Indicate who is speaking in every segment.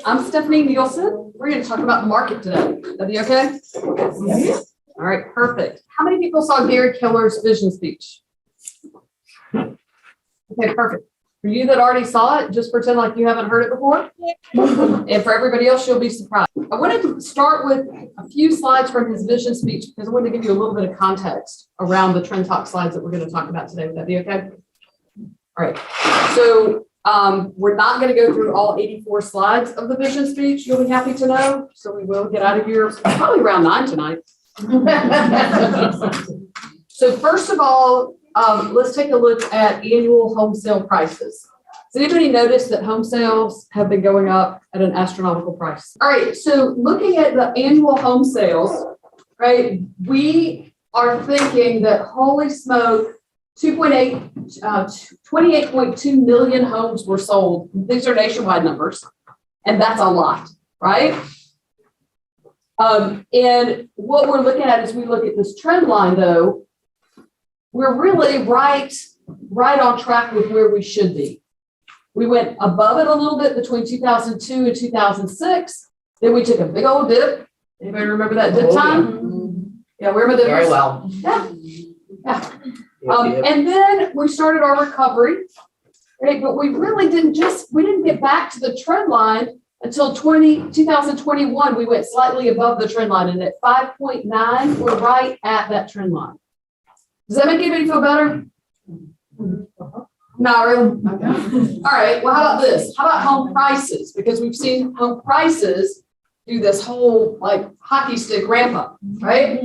Speaker 1: I'm Stephanie Nielsen. We're going to talk about the market today. That be okay? Yes. All right, perfect. How many people saw Gary Keller's vision speech? Okay, perfect. For you that already saw it, just pretend like you haven't heard it before. And for everybody else, you'll be surprised. I wanted to start with a few slides from his vision speech because I wanted to give you a little bit of context around the Trend Talk slides that we're going to talk about today. Would that be okay? All right. So we're not going to go through all 84 slides of the vision speech. You'll be happy to know. So we will get out of here probably around 9 tonight. So first of all, let's take a look at annual home sale prices. Does anybody notice that home sales have been going up at an astronomical price? All right, so looking at the annual home sales, right, we are thinking that, holy smoke, 28.2 million homes were sold. These are nationwide numbers, and that's a lot, right? And what we're looking at as we look at this trend line, though, we're really right on track with where we should be. We went above it a little bit between 2002 and 2006. Then we took a big old dip. Anybody remember that dip time? Yeah, where were the
Speaker 2: very well.
Speaker 1: Yeah. And then we started our recovery, right? But we really didn't get back to the trend line until 2021. We went slightly above the trend line, and at 5.9, we're right at that trend line. Does that make anybody feel better? Not really. Okay. All right. Well, how about this? How about home prices? Because we've seen home prices do this whole like hockey stick ramp up, right?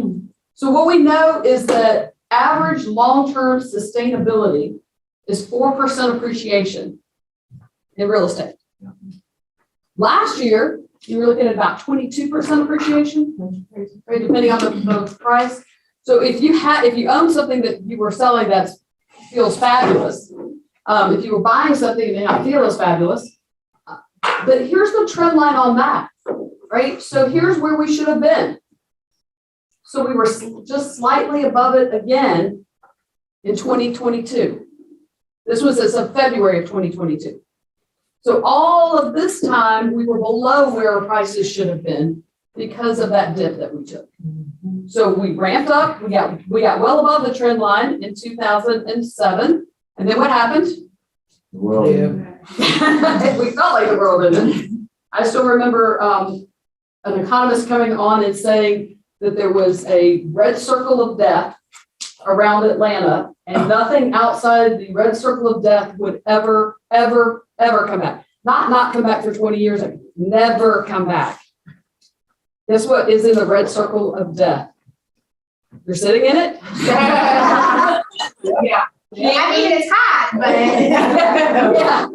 Speaker 1: So what we know is that average long-term sustainability is 4% appreciation in real estate. Last year, you were looking at about 22% appreciation, right, depending on the price. So if you own something that you were selling that feels fabulous, if you were buying something that may not feel as fabulous, but here's the trend line on that, right? So here's where we should have been. So we were just slightly above it again in 2022. This was as of February of 2022. So all of this time, we were below where our prices should have been because of that dip that we took. So we ramped up, we got well above the trend line in 2007. And then what happened? We felt like the world ended. I still remember an economist coming on and saying that there was a red circle of death around Atlanta, and nothing outside the red circle of death would ever come back. Not come back for 20 years, never come back. Guess what is in the red circle of death? You're sitting in it?
Speaker 3: Yeah. I mean, it's hot, but
Speaker 1: yeah.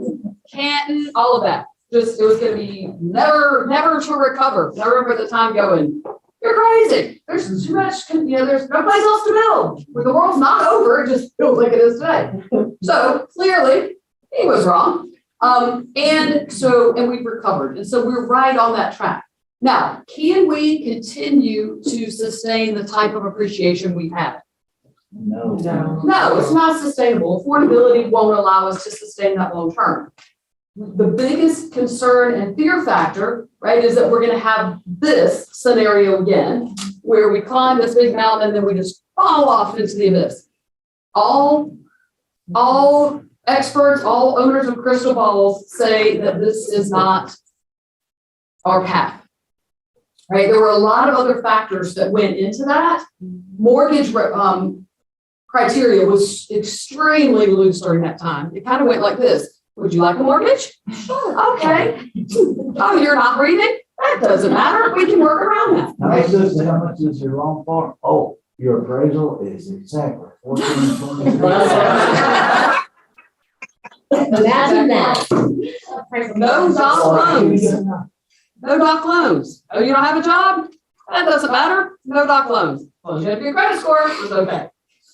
Speaker 1: Canton, all of that. Just, it was going to be never to recover. I remember the time going, you're crazy. There's too much, there's no place else to build. When the world's not over, it just feels like it is today. So clearly, he was wrong. And we've recovered. And so we're right on that track. Now, can we continue to sustain the type of appreciation we've had? No, it's not sustainable. Affordability won't allow us to sustain that long term. The biggest concern and fear factor, right, is that we're going to have this scenario again, where we climb this big mountain and then we just fall off into the abyss. All experts, all owners of crystal balls say that this is not our path. Right? There were a lot of other factors that went into that. Mortgage criteria was extremely loose during that time. It kind of went like this. Would you like a mortgage? Sure. Okay. Oh, you're not breathing? That doesn't matter. We can work around that.
Speaker 4: Right? How much is your loan for? Oh, your appraisal is exactly 1420.
Speaker 3: imagine that.
Speaker 1: No doc loans. No doc loans. Oh, you don't have a job? That doesn't matter. No doc loans. As long as you have your credit score, it's okay.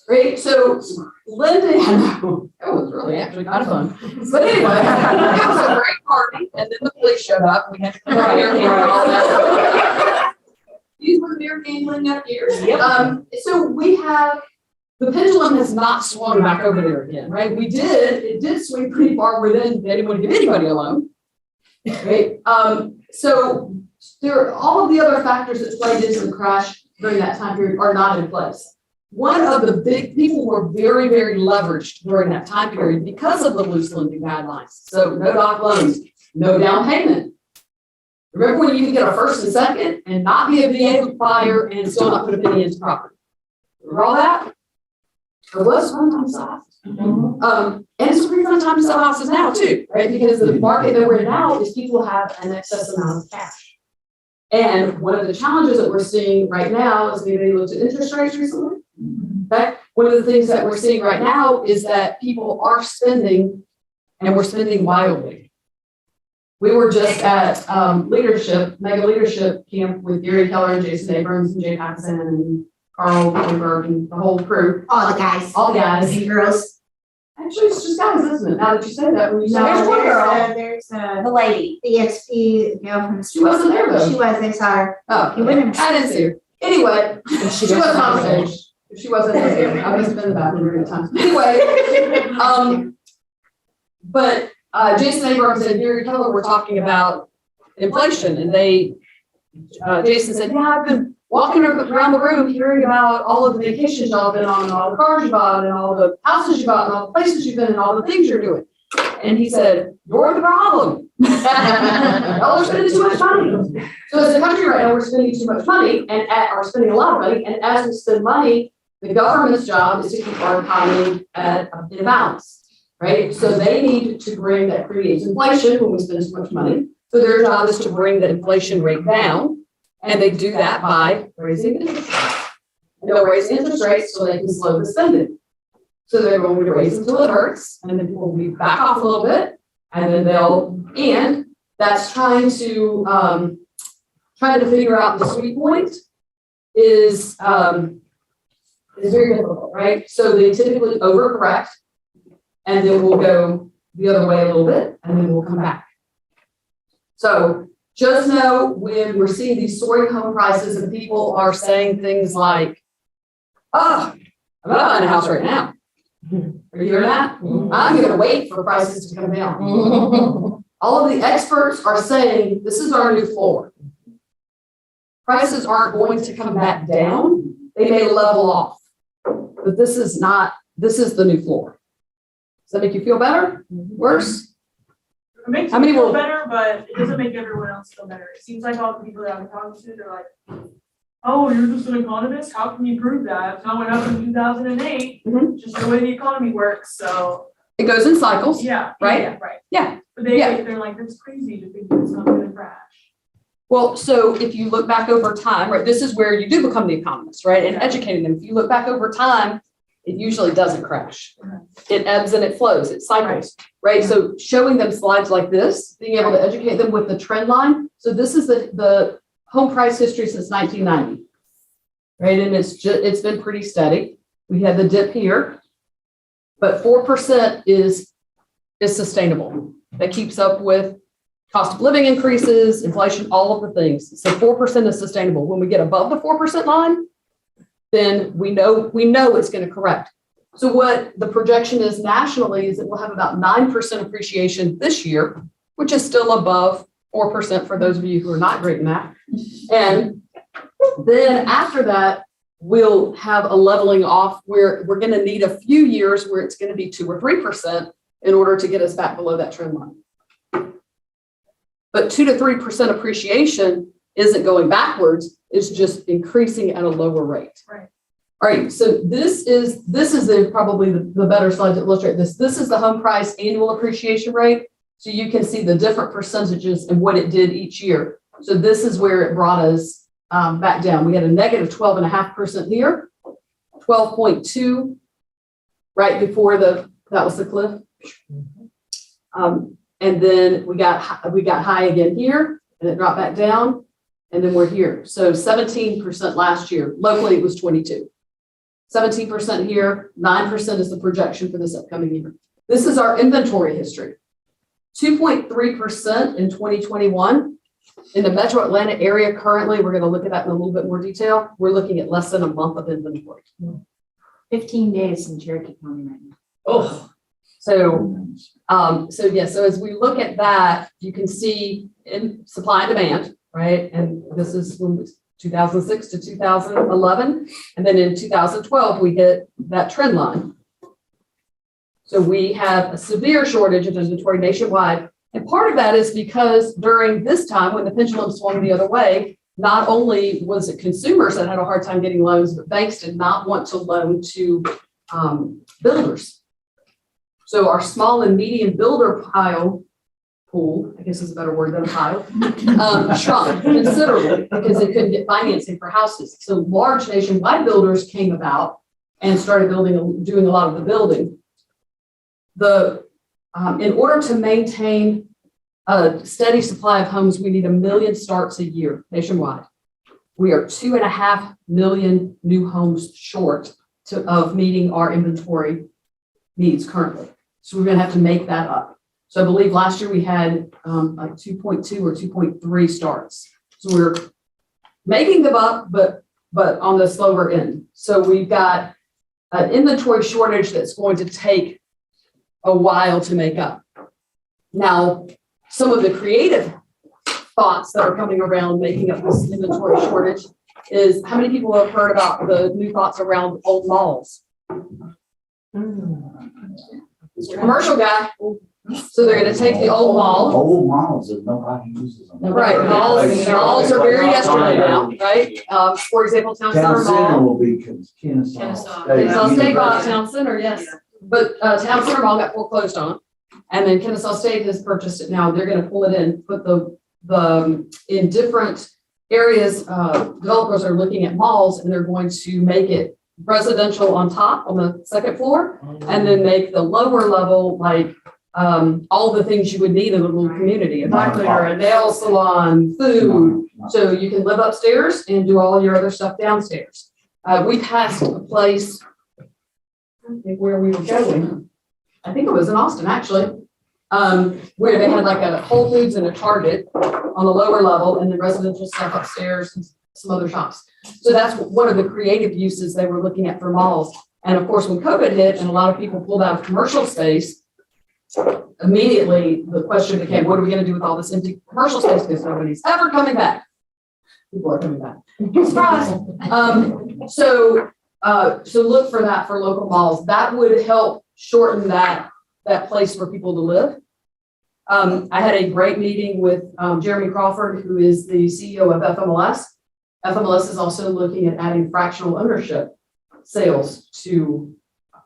Speaker 1: Right? So lending, it was really actually kind of fun. But anyway, it was a great party. And then the police showed up. We had to come out here and all that. These were beer gambling up here. Yep. So we have, the pendulum has not swung back over there again, right? It did swing pretty far where then they didn't want to give anybody a loan. Right? So there, all of the other factors that played into the crash during that time period are not in place. One of the big people were very, very leveraged during that time period because of the loose lending guidelines. So no doc loans, no down payment. Remember when you could get a first and second and not be a VA buyer and still not put a penny into property? Remember all that? It was fun time to sell houses. And it's a pretty fun time to sell houses now too, right? Because the market that we're in now is people have an excess amount of cash. And one of the challenges that we're seeing right now is maybe looked at interest rates recently. Okay? One of the things that we're seeing right now is that people are spending and we're spending wildly. We were just at mega leadership camp with Gary Keller and Jason Abrams and Jay Paxson and Carl Weinberg and the whole crew.
Speaker 3: All the guys.
Speaker 1: All the guys.
Speaker 3: And girls.
Speaker 1: Actually, it's just guys, isn't it? Now that you say that, when you say
Speaker 3: No,
Speaker 1: there's one girl.
Speaker 3: there's the lady, the EXP girl from.
Speaker 1: She wasn't there though.
Speaker 3: She was, they saw her.
Speaker 1: Oh,
Speaker 3: You wouldn't have-
Speaker 1: I didn't see her. Anyway, she wasn't on stage. If she wasn't there, I was in the bathroom during the time. Anyway, but Jason Abrams and Gary Keller were talking about inflation, and Jason said, "Yeah, I've been walking around the room hearing about all of the vacations y'all have been on, and all the cars you bought, and all the houses you bought, and all the places you've been, and all the things you're doing." And he said, "You're the problem. Y'all are spending too much money." So as a country right now, we're spending too much money and are spending a lot of money. And as we spend money, the government's job is to keep our economy in balance, right? So they need to bring that creates inflation when we spend too much money. So their job is to bring the inflation rate down. And they do that by raising interest rates. They'll raise interest rates so they can slow the spending. So they're going to raise until it hurts, and then people will be back off a little bit, and then and that's trying to figure out the sweet point is very difficult, right? So they typically overcorrect, and then we'll go the other way a little bit, and then we'll come back. So just know when we're seeing these soaring home prices and people are saying things like, "Oh, I'm not buying a house right now." Are you hearing that? I'm going to wait for prices to come down. All of the experts are saying this is our new floor. Prices aren't going to come back down. They may level off, but this is the new floor. Does that make you feel better? Worse?
Speaker 2: It makes me feel better, but it doesn't make everyone else feel better. It seems like all the people that I'm talking to, they're like, "Oh, you're just an economist? How can you prove that? It's not went up in 2008, just the way the economy works." So
Speaker 1: it goes in cycles.
Speaker 2: Yeah.
Speaker 1: Right?
Speaker 2: Yeah, right.
Speaker 1: Yeah.
Speaker 2: But they're like, "That's crazy to think that it's not gonna crash."
Speaker 1: Well, so if you look back over time, right, this is where you do become the economist, right? And educating them. If you look back over time, it usually doesn't crash. It ebbs and it flows, it cycles, right? So showing them slides like this, being able to educate them with the trend line. So this is the home price history since 1990, right? And it's been pretty steady. We had the dip here, but 4% is sustainable. That keeps up with cost of living increases, inflation, all of the things. So 4% is sustainable. When we get above the 4% line, then we know it's going to correct. So what the projection is nationally is that we'll have about 9% appreciation this year, which is still above 4% for those of you who are not great in that. And then after that, we'll have a leveling off where we're going to need a few years where it's going to be 2 or 3% in order to get us back below that trend line. But 2 to 3% appreciation isn't going backwards. It's just increasing at a lower rate.
Speaker 2: Right.
Speaker 1: All right. So this is probably the better slide to illustrate this. This is the home price annual appreciation rate. So you can see the different percentages and what it did each year. So this is where it brought us back down. We had a negative 12.5% here, 12.2 right before that was the cliff. And then we got high again here, and it dropped back down, and then we're here. So 17% last year. Locally, it was 22. 17% here, 9% is the projection for this upcoming year. This is our inventory history. 2.3% in 2021. In the metro Atlanta area currently, we're going to look at that in a little bit more detail. We're looking at less than a month of inventory.
Speaker 3: 15 days in Cherokee County right now.
Speaker 1: Oh, So, so as we look at that, you can see in supply and demand, right? And this is from 2006 to 2011. And then in 2012, we hit that trend line. So we have a severe shortage of inventory nationwide. And part of that is because during this time, when the pendulum swung the other way, not only was it consumers that had a hard time getting loans, but banks did not want to loan to builders. So our small and medium builder pool, I guess is a better word than a pile, shrunk considerably because they couldn't get financing for houses. So large nationwide builders came about and started doing a lot of the building. In order to maintain a steady supply of homes, we need 1 million starts a year nationwide. We are 2.5 million new homes short of meeting our inventory needs currently. So we're going to have to make that up. So I believe last year we had like 2.2 or 2.3 starts. So we're making them up, but on the slower end. So we've got an inventory shortage that's going to take a while to make up. Now, some of the creative thoughts that are coming around making up this inventory shortage is how many people have heard about the new thoughts around old malls? Commercial guy. So they're going to take the old mall.
Speaker 4: Old malls that nobody uses them.
Speaker 1: Right, malls are very yesterday now, right? For example, Town Center
Speaker 4: Town Center
Speaker 1: Mall.
Speaker 4: will be Kennesaw State.
Speaker 1: Kennesaw State bought Town Center, yes. But Town Center Mall got foreclosed on. And then Kennesaw State has purchased it now. They're going to pull it in, put the in different areas. Developers are looking at malls and they're going to make it residential on top on the second floor, and then make the lower level like all the things you would need in a little community: a dry cleaner, a nail salon, food. So you can live upstairs and do all your other stuff downstairs. We passed a place, I don't think where we were going. I think it was in Austin, actually, where they had like a Whole Foods and a Target on the lower level, and then residential stuff upstairs and some other shops. So that's one of the creative uses they were looking at for malls. And of course, when COVID hit and a lot of people pulled out of commercial space, immediately the question became, what are we going to do with all this empty commercial space because nobody's ever coming back? People are coming back. Surprise. So look for that for local malls. That would help shorten that place for people to live. I had a great meeting with Jeremy Crawford, who is the CEO of FMLS. FMLS is also looking at adding fractional ownership sales to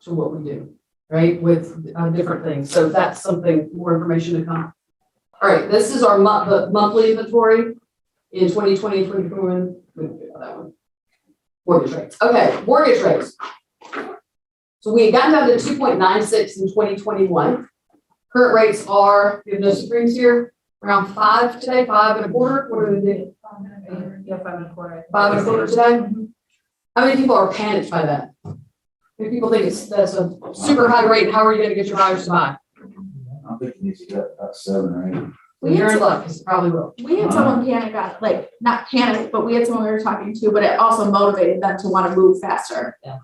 Speaker 1: what we do, right, with different things. So that's something, more information to come. All right, this is our the monthly inventory in 2020, 2021. That one. Mortgage rates. Okay, mortgage rates. So we had gotten down to 2.96 in 2021. Current rates are, we have no Supremes here, around 5 today, 5.25. What are they doing?
Speaker 3: 5.25.
Speaker 1: 5.25 today. How many people are panicked by that? How many people think that's a super high rate? How are you going to get your buyers to buy?
Speaker 4: I think it needs to get about 7 or 8.
Speaker 1: Well, you're in luck, because it probably will.
Speaker 3: We had someone panic on, like, not panic, but we had someone we were talking to, but it also motivated them to want to move faster.
Speaker 1: Yeah.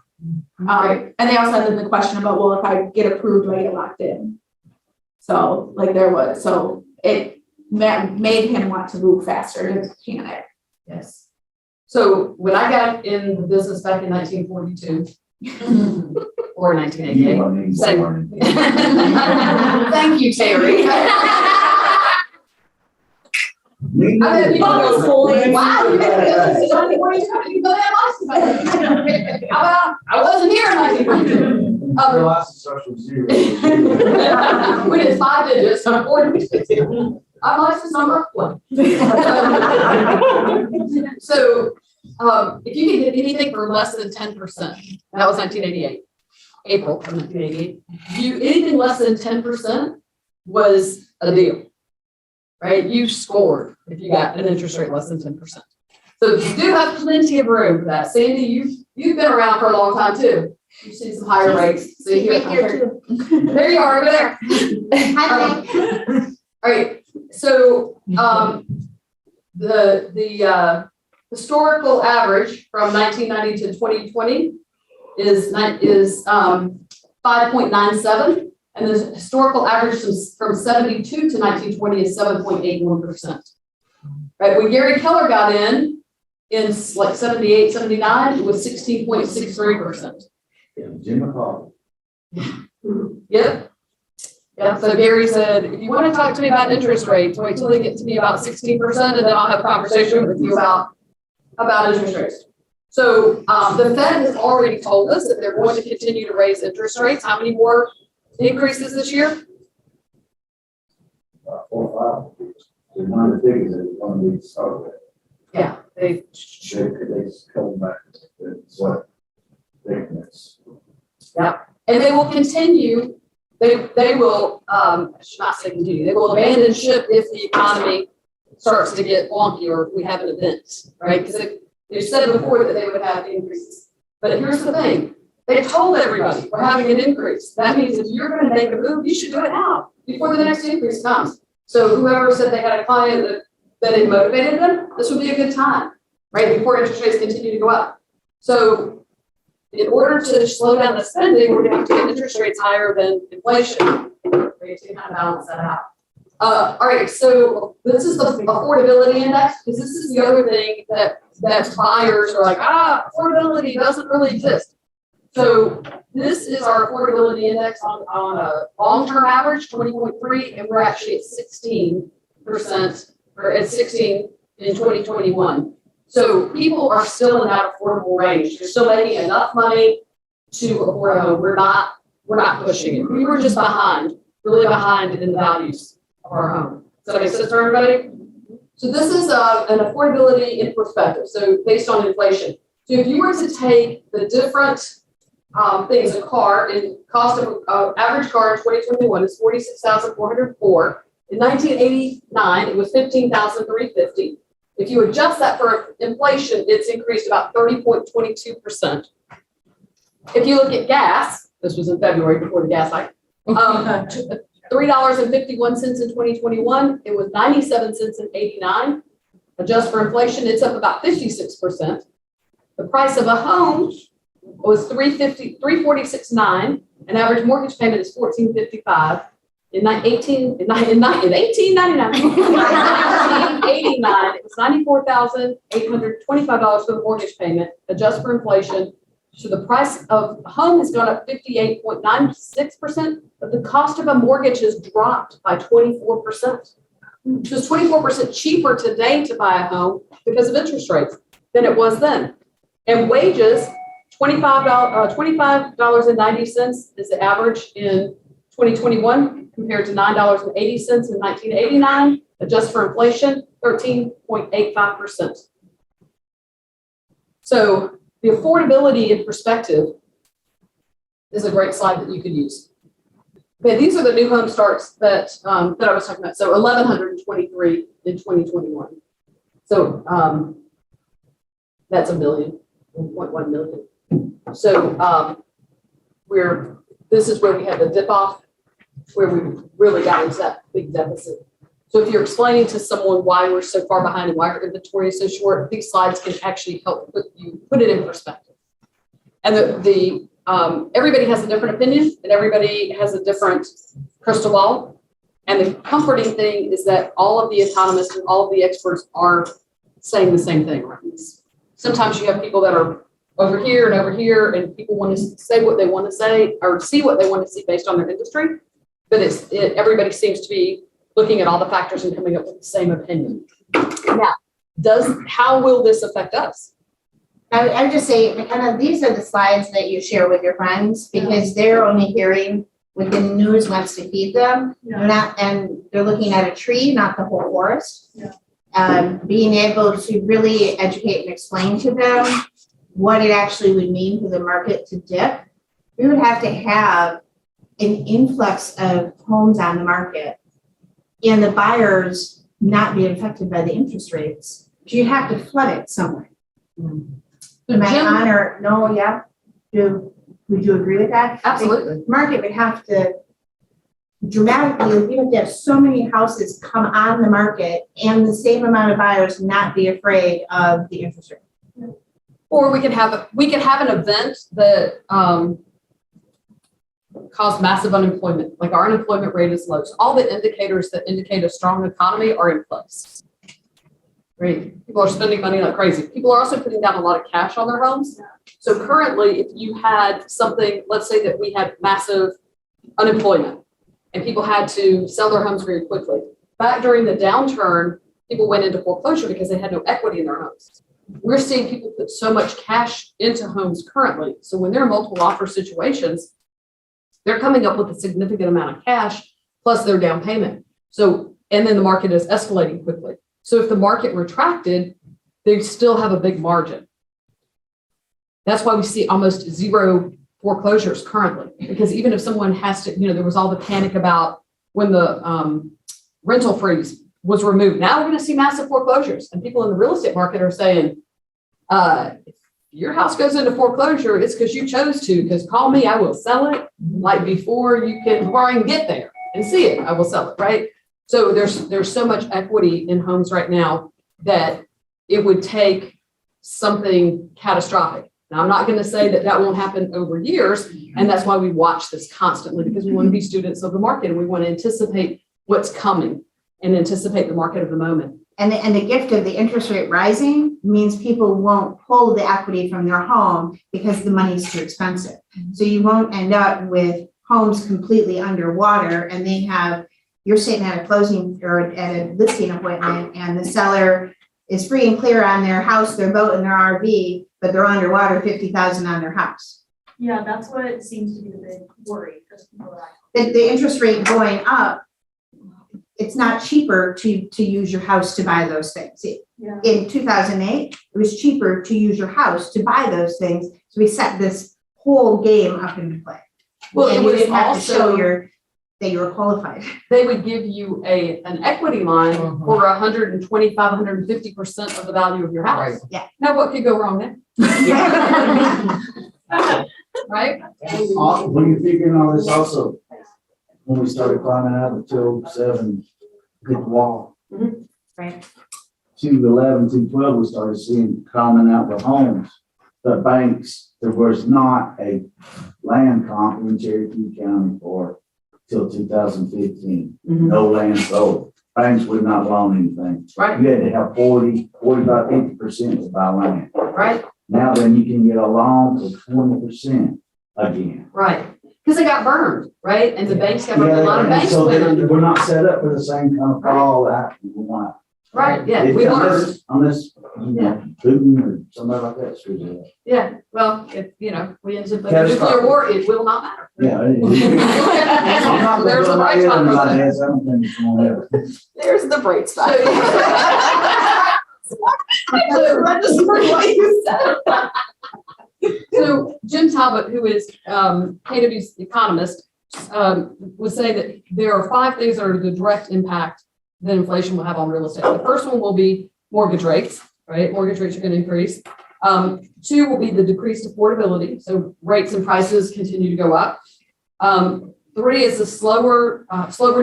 Speaker 3: And they also had the question about, well, if I get approved, do I get locked in? So like so it made him want to move faster to panic.
Speaker 1: Yes. So when I got in the business back in 1942 or 1988, same. Thank you, Terry. I mean, people go, wow, you did this in 1942. You know that license. How about I wasn't here in 1942.
Speaker 4: Your license starts with 0.
Speaker 1: We did 5 digits, so 4 digits. I'm license number 1. So if you can get anything for less than 10%, that was 1988, April of 1988. Anything less than 10% was a deal, right? You scored if you got an interest rate less than 10%. So you do have plenty of room for that. Sandy, you've been around for a long time too. You've seen some higher rates. So here too. There you are over there. Hi, all right. So the historical average from 1990 to 2020 is 5.97. And the historical average from 72 to 1920 is 7.81%. Right, when Gary Keller got in like 78, 79, it was 16.63%.
Speaker 4: Yeah, Jim McCall.
Speaker 1: Yep. Yeah, so Gary said, if you want to talk to me about interest rates, wait till they get to be about 16%, and then I'll have a conversation with you about interest rates. So the Fed has already told us that they're going to continue to raise interest rates. How many more increases this year?
Speaker 4: 4 or 5. One of the biggest is one we started with.
Speaker 1: Yeah,
Speaker 4: They come back to what thickness.
Speaker 1: and they will continue. They will, I should not say continue, they will abandon ship if the economy starts to get wonky or if we have an event, right? Because they said before that they would have increases. But here's the thing, they told everybody we're having an increase. That means if you're going to make a move, you should do it now before the next increase comes. So whoever said they had a client that it motivated them, this would be a good time, right? Before interest rates continue to go up. So in order to slow down the spending, we're going to have to get interest rates higher than inflation. Right, to kind of balance that out. All right, so this is the affordability index, because this is the other thing that buyers are like, affordability doesn't really exist. So this is our affordability index on a long-term average, 20.3, and we're actually at 16%, or at 16 in 2021. So people are still in that affordable range. They're still making enough money to afford a home. We're not pushing it. We were just really behind in the values of our home. Does that make sense for everybody? So this is an affordability in perspective. So based on inflation. So if you were to take the different things, a car, and cost of average car in 2021 is $46,404. In 1989, it was $15,350. If you adjust that for inflation, it's increased about 30.22%. If you look at gas, this was in February before the gas hike, $3.51 in 2021. It was 97 cents in 89. Adjust for inflation, it's up about 56%. The price of a home was $346.9. An average mortgage payment is $1,455. In 1899, it was $94,825 for the mortgage payment. Adjust for inflation. So the price of a home has gone up 58.96%, but the cost of a mortgage has dropped by 24%. So it's 24% cheaper today to buy a home because of interest rates than it was then. And wages, $25.90 is the average in 2021 compared to $9.80 in 1989. Adjust for inflation, 13.85%. So the affordability in perspective is a great slide that you could use. Okay, these are the new home starts that I was talking about. So 1,123 in 2021. So that's 1.1 million. So this is where we had the dip off, where we really got into that big deficit. So if you're explaining to someone why we're so far behind and why our inventory is so short, these slides can actually help put it in perspective. And everybody has a different opinion and everybody has a different crystal ball. And the comforting thing is that all of the economists and all of the experts are saying the same thing around this. Sometimes you have people that are over here, and people want to say what they want to say or see what they want to see based on their industry. But everybody seems to be looking at all the factors and coming up with the same opinion. Now, how will this affect us?
Speaker 5: I would just say, McKenna, these are the slides that you share with your friends because they're only hearing what the news wants to feed them.
Speaker 2: Yeah.
Speaker 5: And they're looking at a tree, not the whole forest.
Speaker 2: Yeah.
Speaker 5: Being able to really educate and explain to them what it actually would mean for the market to dip. We would have to have an influx of homes on the market and the buyers not being affected by the interest rates. You have to flood it somewhere. Would you agree with that?
Speaker 1: Absolutely.
Speaker 5: The market would have to dramatically, we have to have so many houses come on the market and the same amount of buyers not be afraid of the interest rate. Or
Speaker 1: we could have an event that caused massive unemployment. Like our unemployment rate is low. So all the indicators that indicate a strong economy are in place. Right? People are spending money like crazy. People are also putting down a lot of cash on their homes. So currently, if you had something, let's say that we had massive unemployment and people had to sell their homes very quickly. Back during the downturn, people went into foreclosure because they had no equity in their homes. We're seeing people put so much cash into homes currently. So when there are multiple offer situations, they're coming up with a significant amount of cash plus their down payment. So, and then the market is escalating quickly. So if the market retracted, they still have a big margin. That's why we see almost zero foreclosures currently, because even if someone has to, there was all the panic about when the rental freeze was removed. Now we're going to see massive foreclosures, and people in the real estate market are saying, if your house goes into foreclosure, it's because you chose to, because call me, I will sell it. Like before I can get there and see it, I will sell it, right? So there's so much equity in homes right now that it would take something catastrophic. Now, I'm not going to say that won't happen over years, and that's why we watch this constantly, because we want to be students of the market and we want to anticipate what's coming and anticipate the market of the moment.
Speaker 5: And the gift of the interest rate rising means people won't pull the equity from their home because the money's too expensive. So you won't end up with homes completely underwater, and you're sitting at a closing or at a listing appointment, and the seller is free and clear on their house, their boat, and their RV, but they're underwater $50,000 on their house.
Speaker 2: Yeah, that's what seems to be the big worry, because people are
Speaker 5: The interest rate going up, it's not cheaper to use your house to buy those things.
Speaker 2: Yeah.
Speaker 5: In 2008, it was cheaper to use your house to buy those things. So we set this whole game up into play.
Speaker 1: Well,
Speaker 5: and
Speaker 1: it
Speaker 5: you
Speaker 1: would
Speaker 5: just have to
Speaker 1: also
Speaker 5: show that you were qualified.
Speaker 1: They would give you an equity line for 125, 150% of the value of your house.
Speaker 4: Right.
Speaker 5: Yeah.
Speaker 1: Now, what could go wrong there? Right?
Speaker 4: When you're figuring all this also, when we started climbing out of 207, hit the wall.
Speaker 5: Right.
Speaker 4: 211, 212, we started seeing climbing out the homes. The banks, there was not a land comp in Cherokee County till 2015. No land sold. Banks would not loan anything.
Speaker 1: Right.
Speaker 4: You had to have 40, 45, 50% to buy land.
Speaker 1: Right.
Speaker 4: Now then you can get a loan for 20% again.
Speaker 1: Right. Because they got burned, right? And the banks got burned. A lot of
Speaker 4: and
Speaker 1: banks
Speaker 4: so
Speaker 1: went under.
Speaker 4: we're not set up for the same kind of fall that we want.
Speaker 1: Right, yeah. We learned.
Speaker 4: Unless, Putin or somebody like that screws it up.
Speaker 1: Yeah, well, if, we end up with a
Speaker 4: Catastrophic.
Speaker 1: nuclear war, it will not matter.
Speaker 4: Yeah.
Speaker 1: There's a bright spot for that.
Speaker 4: I don't think it's gonna happen.
Speaker 3: There's the bright spot.
Speaker 1: So,
Speaker 3: What you said.
Speaker 1: So Jim Talbot, who is KW's economist, was saying that there are 5 things that are the direct impact that inflation will have on real estate. The first one will be mortgage rates, right? Mortgage rates are going to increase. 2 will be the decreased affordability. So rates and prices continue to go up. 3 is the slower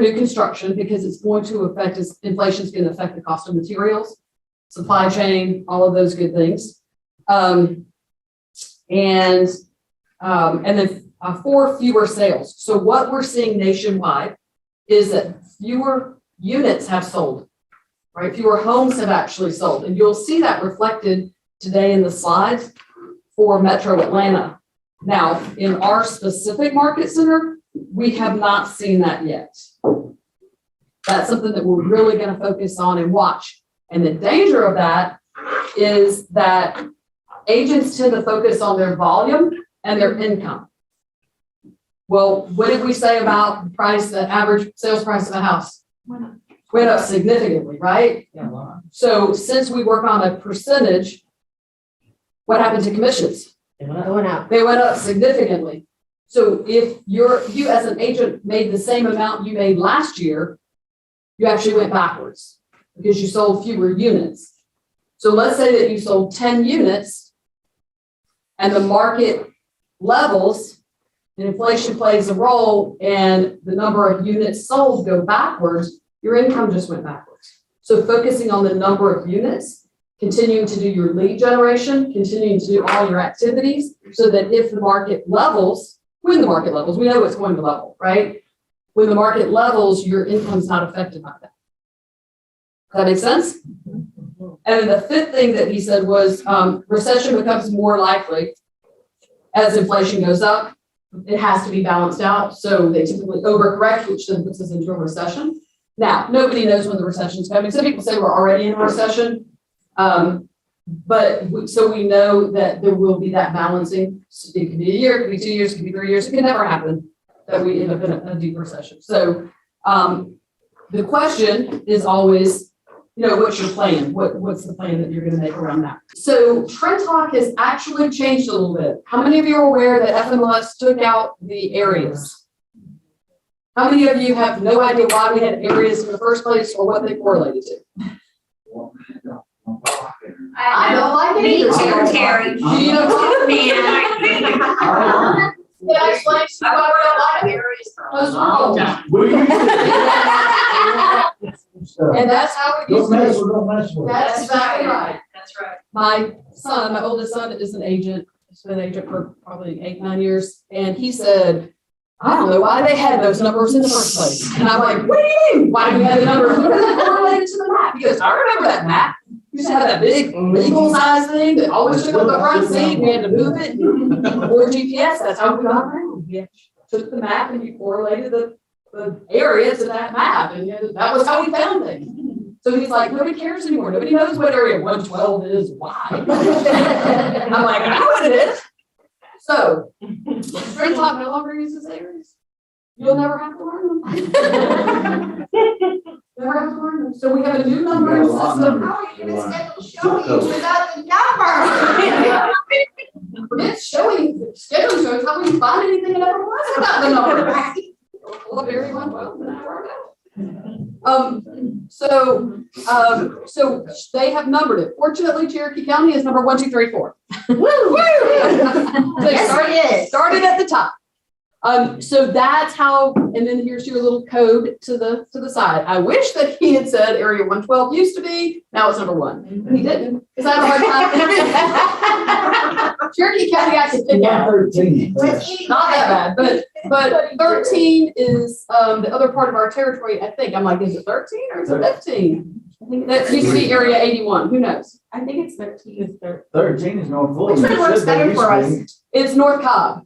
Speaker 1: new construction, because it's going to affect, inflation is going to affect the cost of materials, supply chain, all of those good things. And then 4, fewer sales. So what we're seeing nationwide is that fewer units have sold, right? Fewer homes have actually sold. And you'll see that reflected today in the slides for Metro Atlanta. Now, in our specific market center, we have not seen that yet. That's something that we're really going to focus on and watch. And the danger of that is that agents tend to focus on their volume and their income. Well, what did we say about the average sales price of a house? Went up significantly, right? Yeah. So since we work on a percentage, what happened to commissions?
Speaker 5: They went up.
Speaker 1: They went up significantly. So if you as an agent made the same amount you made last year, you actually went backwards because you sold fewer units. So let's say that you sold 10 units and the market levels and inflation plays a role and the number of units sold go backwards, your income just went backwards. So focusing on the number of units, continuing to do your lead generation, continuing to do all your activities so that if the market levels when the market levels, we know it's going to level, right? When the market levels, your income's not affected by that. Does that make sense? And then the fifth thing that he said was recession becomes more likely as inflation goes up. It has to be balanced out. So they typically overcorrect, which then puts us into a recession. Now, nobody knows when the recession's coming. Some people say we're already in a recession. So we know that there will be that balancing. It could be a year, it could be 2 years, it could be 3 years. It can never happen that we end up in a deep recession. So the question is always, what's your plan? What's the plan that you're going to make around that? So Trend Talk has actually changed a little bit. How many of you are aware that FMLS took out the areas? How many of you have no idea why we had areas in the first place or what they correlated to? I don't like it either.
Speaker 5: Terry.
Speaker 1: Do you know what? Did I explain to you why we don't like areas? Those are all. And that's how it used to be.
Speaker 4: Don't mess with it.
Speaker 1: That's exactly right.
Speaker 2: That's right.
Speaker 1: My oldest son is an agent. He's been an agent for probably 8-9 years. And he said, I don't know why they had those numbers in the first place. And I'm like, what do you mean? Why do we have the numbers? Because it's correlated to the map. He goes, I remember that map. We used to have that big eagle size thing that always took up the front seat. We had to move it. Or GPS. That's how we got around. We took the map and you correlated the area to that map. And that was how we found things. So he's like, nobody cares anymore. Nobody knows what area 112 is. Why? I'm like, I know what it is. So, Trend Talk no longer uses areas. You'll never have to learn them. Never have to learn them. So we have a new numbering system.
Speaker 5: How are you gonna schedule showings without the number?
Speaker 1: Forget showing, scheduling shows, how we find anything that ever was about the number. Well, very well. So they have numbered it. Fortunately, Cherokee County is number 1, 2, 3, 4. Woo! They started at the top. So that's how, and then here's your little code to the side. I wish that he had said area 112 used to be, now it's number 1. But he didn't, because I had a hard time. Cherokee County I could pick out.
Speaker 4: 13.
Speaker 1: Not that bad, but 13 is the other part of our territory, I think. I'm like, is it 13 or is it 15? I think that used to be area 81. Who knows?
Speaker 3: I think it's 13.
Speaker 4: 13 is North Fulton.
Speaker 5: Which one works better for us?
Speaker 1: It's North Cobb.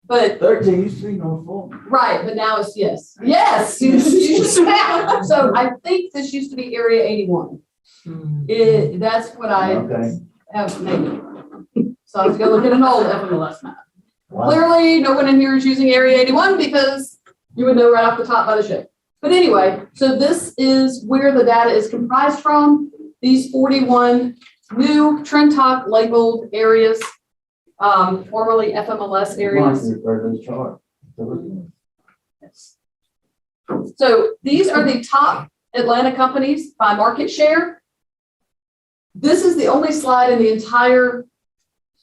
Speaker 1: But
Speaker 4: 13 used to be North Fulton.
Speaker 1: right, but now it's yes. So I think this used to be area 81. That's what I have made. So I have to go look at an old FMLS map.
Speaker 4: Wow.
Speaker 1: Clearly, no one in here is using area 81 because you would know right off the top by the ship. But anyway, so this is where the data is comprised from. These 41 new Trend Talk labeled areas, formerly FMLS areas. So these are the top Atlanta companies by market share. This is the only slide in the entire,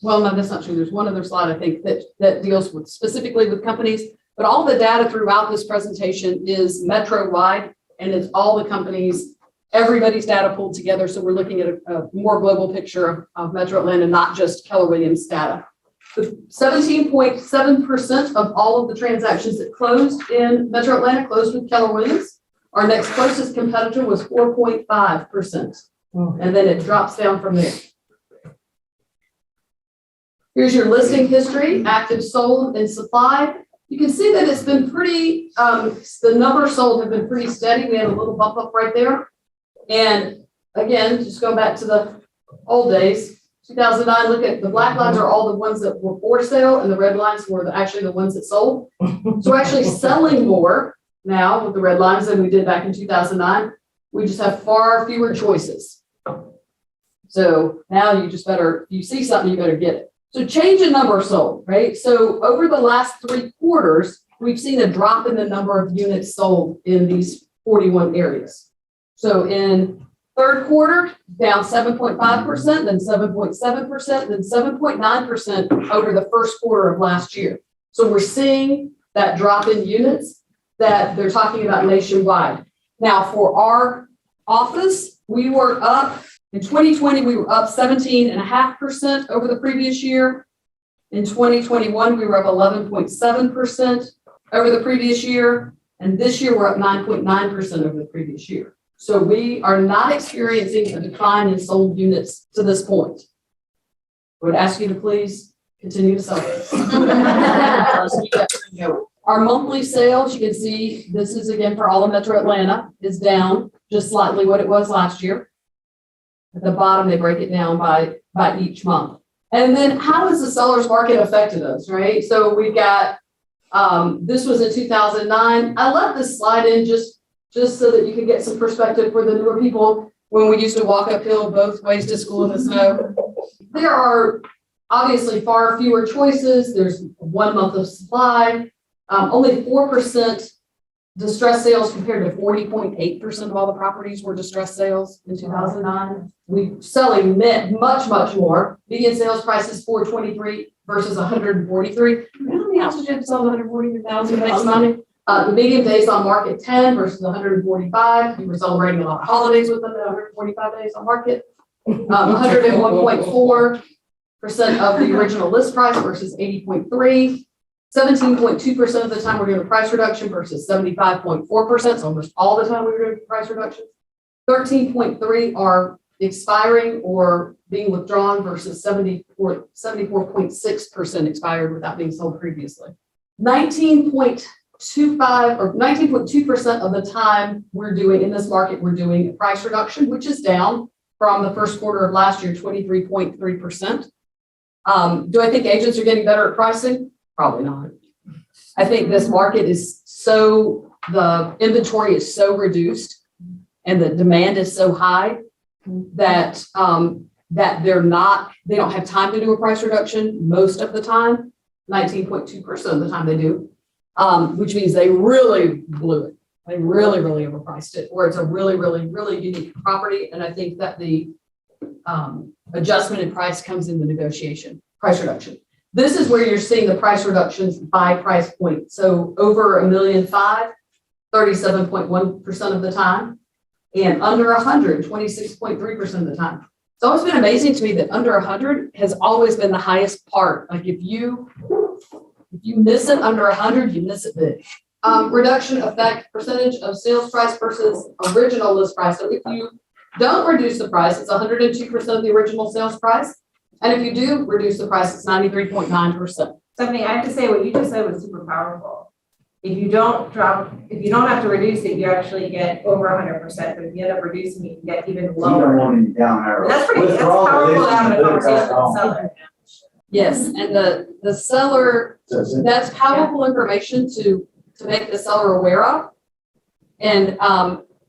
Speaker 1: well, no, that's not true. There's one other slide, I think, that deals with specifically with companies, but all the data throughout this presentation is metro-wide, and it's all the companies, everybody's data pulled together. So we're looking at a more global picture of Metro Atlanta, not just Keller Williams data. 17.7% of all of the transactions that closed in Metro Atlanta closed with Keller Williams. Our next closest competitor was 4.5%. And then it drops down from there. Here's your listing history, active sold and supply. You can see that it's been pretty, the numbers sold have been pretty steady. We had a little bump up right there. And again, just go back to the old days, 2009, look at the black lines are all the ones that were for sale and the red lines were actually the ones that sold. So we're actually selling more now with the red lines than we did back in 2009. We just have far fewer choices. So now you just better, if you see something, you better get it. So change in number sold, right? So over the last 3 quarters, we've seen a drop in the number of units sold in these 41 areas. So in third quarter, down 7.5%, then 7.7%, then 7.9% over the first quarter of last year. So we're seeing that drop in units that they're talking about nationwide. Now for our office, we were up, in 2020, we were up 17.5% over the previous year. In 2021, we were up 11.7% over the previous year. And this year, we're up 9.9% over the previous year. So we are not experiencing a decline in sold units to this point. I would ask you to please continue to sell this. Our monthly sales, you can see, this is again for all of Metro Atlanta, is down just slightly what it was last year. At the bottom, they break it down by each month. And then how has the seller's market affected us, right? So we've got, this was in 2009. I left this slide in just so that you could get some perspective for the newer people when we used to walk uphill both ways to school in the snow. There are obviously far fewer choices. There's 1 month of supply. Only 4% distressed sales compared to 40.8% of all the properties were distressed sales in 2009. We're selling much more. Median sales price is $423 versus $143. You know how many houses you have to sell $143,000 to make some money? The median days on market 10 versus 145. We were celebrating a lot of holidays with them at 145 days on market. 101.4% of the original list price versus 80.3. 17.2% of the time we're doing a price reduction versus 75.4%. So almost all the time we were doing price reductions. 13.3 are expiring or being withdrawn versus 74.6% expired without being sold previously. 19.25 or 19.2% of the time we're doing in this market, we're doing a price reduction, which is down from the first quarter of last year, 23.3%. Do I think agents are getting better at pricing? Probably not. I think this market is the inventory is so reduced and the demand is so high that that they don't have time to do a price reduction most of the time. 19.2% of the time they do, which means they really blew it. They really overpriced it, or it's a really unique property. And I think that the adjustment in price comes in the negotiation, price reduction. This is where you're seeing the price reductions by price point. So over $1.5 million, 37.1% of the time, and under 100, 26.3% of the time. It's always been amazing to me that under 100 has always been the highest part. Like if you miss it under 100, you miss it big. Reduction effect, percentage of sales price versus original list price. So if you don't reduce the price, it's 102% of the original sales price. And if you do reduce the price, it's 93.9%.
Speaker 6: Stephanie, I have to say what you just said was super powerful. If you don't have to reduce it, you actually get over 100%. But if you end up reducing it, you get even
Speaker 4: You don't
Speaker 6: lower.
Speaker 4: want any down arrow.
Speaker 6: That's powerful to have a conversation with the seller.
Speaker 1: Yes, and the seller, that's powerful information to make the seller aware of. And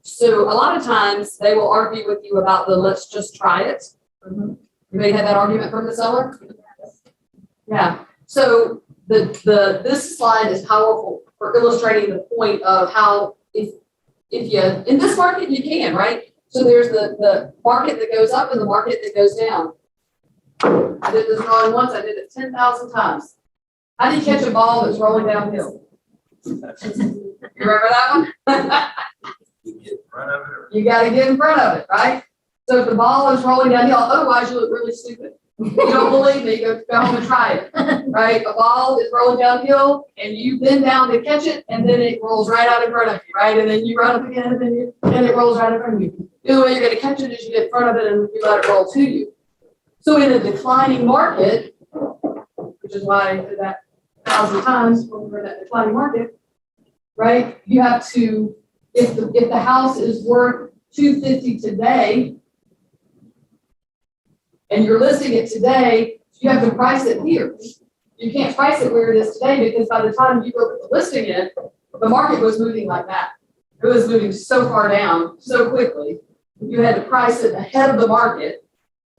Speaker 1: so a lot of times they will argue with you about let's just try it. Mm-hmm. You may have that argument from the seller. Yeah. So this slide is powerful for illustrating the point of how if you in this market you can, right? So there's the market that goes up and the market that goes down. I did this drawing once, I did it 10,000 times. How do you catch a ball that's rolling downhill? You remember that one?
Speaker 7: You get in front of it, or
Speaker 1: You got to get in front of it, right? So if the ball is rolling downhill, otherwise you look really stupid. You don't believe me, go home and try it, right? A ball is rolling downhill and you bend down to catch it and then it rolls right out in front of you, right? And then you run up again and it rolls right in front of you. The only way you're going to catch it is you get in front of it and you let it roll to you. So in a declining market, which is why I did that 1,000 times when we were in that declining market, right? You have to, if the house is worth $250 today, and you're listing it today, you have to price it here. You can't price it where it is today because by the time you go put the listing in, the market was moving like that. It was moving so far down so quickly. You had to price it ahead of the market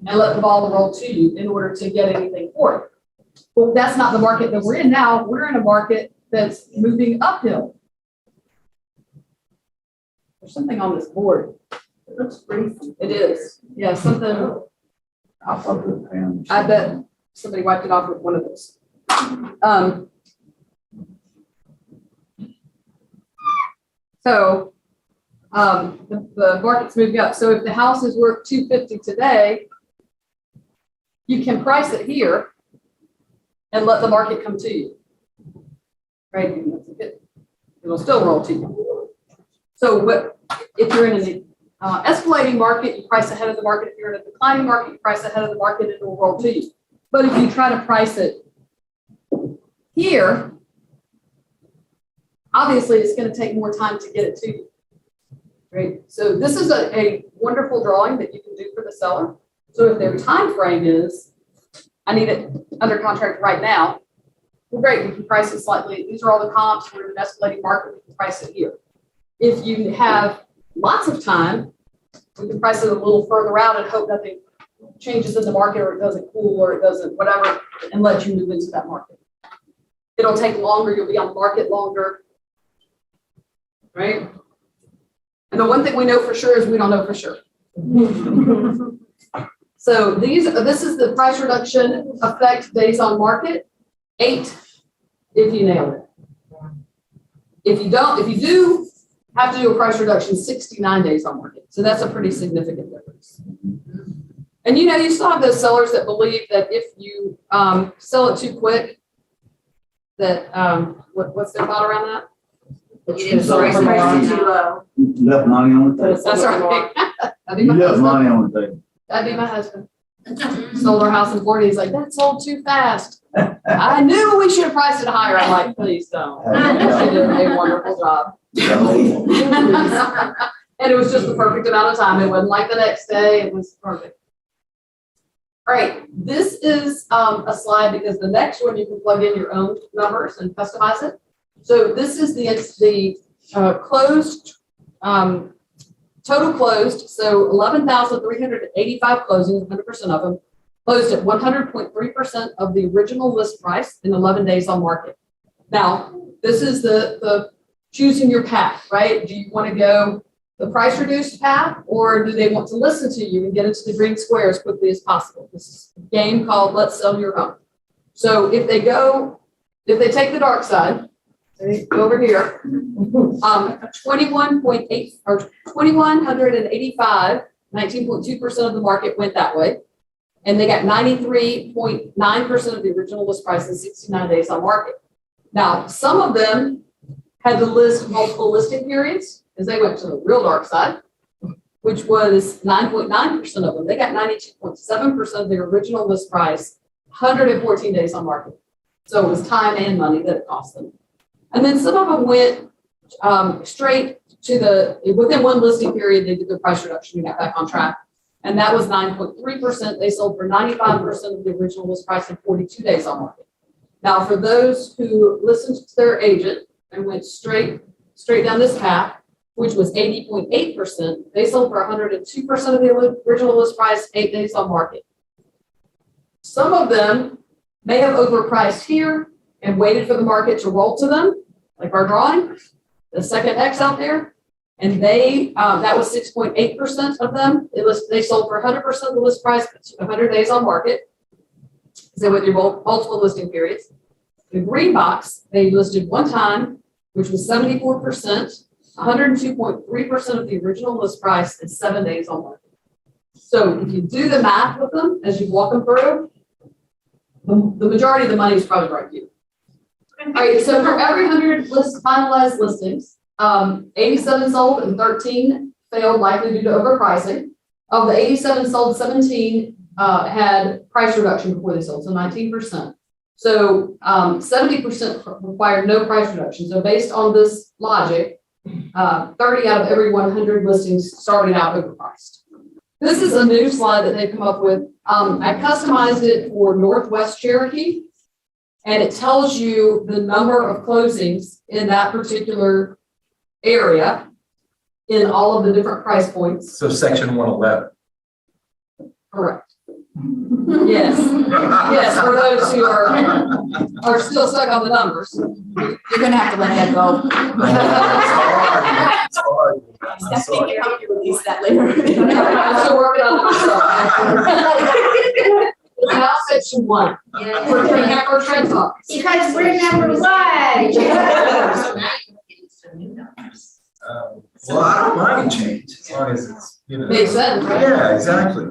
Speaker 1: and let the ball roll to you in order to get anything for it. Well, that's not the market that we're in now. We're in a market that's moving uphill. There's something on this board. It looks greasy. It is. Yeah, something.
Speaker 4: I'll fuck with the pen.
Speaker 1: I bet somebody wiped it off with one of those. The market's moving up. So if the house is worth $250 today, you can price it here and let the market come to you. Right? It will still roll to you. So what, if you're in an escalating market, you price ahead of the market. If you're in a declining market, you price ahead of the market, it will roll to you. But if you try to price it here, obviously it's going to take more time to get it to you. Right? So this is a wonderful drawing that you can do for the seller. So if their time frame is, I need it under contract right now, well, great, we can price it slightly. These are all the comps. We're in an escalating market, we can price it here. If you have lots of time, we can price it a little further out and hope nothing changes in the market, or it doesn't cool, or it doesn't whatever, and let you move into that market. It'll take longer, you'll be on the market longer, right? And the one thing we know for sure is we don't know for sure. So this is the price reduction effect days on market, 8 if you nail it. If you do have to do a price reduction, 69 days on market. So that's a pretty significant difference. And you still have those sellers that believe that if you sell it too quick, that what's their thought around that?
Speaker 5: You didn't price it too low.
Speaker 4: You left money on the table.
Speaker 1: That's right. That'd be
Speaker 4: You
Speaker 1: my
Speaker 4: left
Speaker 1: husband.
Speaker 4: money on the table.
Speaker 1: That'd be my husband. Sold our house in Florida. He's like, that sold too fast. I knew we should have priced it higher. I'm like, please don't. She did a wonderful job. And it was just the perfect amount of time. It wasn't like the next day. It was perfect. All right. This is a slide because the next one you can plug in your own numbers and customize it. So this is the closed, total closed. So 11,385 closings, 100% of them closed at 100.3% of the original list price in 11 days on market. Now, this is the choosing your path, right? Do you want to go the price reduced path, or do they want to listen to you and get into the green square as quickly as possible? This is a game called Let's Sell Your Home. So if they take the dark side, go over here, 21.8 or 2,185, 19.2% of the market went that way. And they got 93.9% of the original list price in 69 days on market. Now, some of them had to list multiple listing periods because they went to the real dark side, which was 9.9% of them. They got 92.7% of their original list price, 114 days on market. So it was time and money that it cost them. And then some of them went straight to within one listing period, they did the price reduction and got back on track. And that was 9.3%. They sold for 95% of the original list price in 42 days on market. Now, for those who listened to their agent and went straight down this path, which was 80.8%, they sold for 102% of the original list price, 8 days on market. Some of them may have overpriced here and waited for the market to roll to them, like our drawing, the second X out there. And that was 6.8% of them. They sold for 100% of the list price, 100 days on market. They went through multiple listing periods. The green box, they listed one time, which was 74%, 102.3% of the original list price in 7 days on market. So if you do the math with them as you walk them through, the majority of the money is probably right here. All right, so for every 100 finalized listings, 87 sold and 13 failed, likely due to overpricing. Of the 87 sold, 17 had price reduction before they sold, so 19%. So 70% required no price reduction. So based on this logic, 30 out of every 100 listings started out overpriced. This is a new slide that they've come up with. I customized it for Northwest Cherokee, and it tells you the number of closings in that particular area in all of the different price points.
Speaker 7: So section 111.
Speaker 1: Correct. Yes. Yes, for those who are still stuck on the numbers.
Speaker 3: You're gonna have to let that go.
Speaker 7: It's hard. It's hard.
Speaker 3: Stephanie can help you release that later.
Speaker 1: I'm still working on it myself. It's now section 1. For trend talks.
Speaker 5: Because we're number 1.
Speaker 6: So now you can get some new numbers.
Speaker 7: Well, I don't mind a change as long as it's,
Speaker 1: Makes sense, right?
Speaker 7: Yeah, exactly.
Speaker 1: As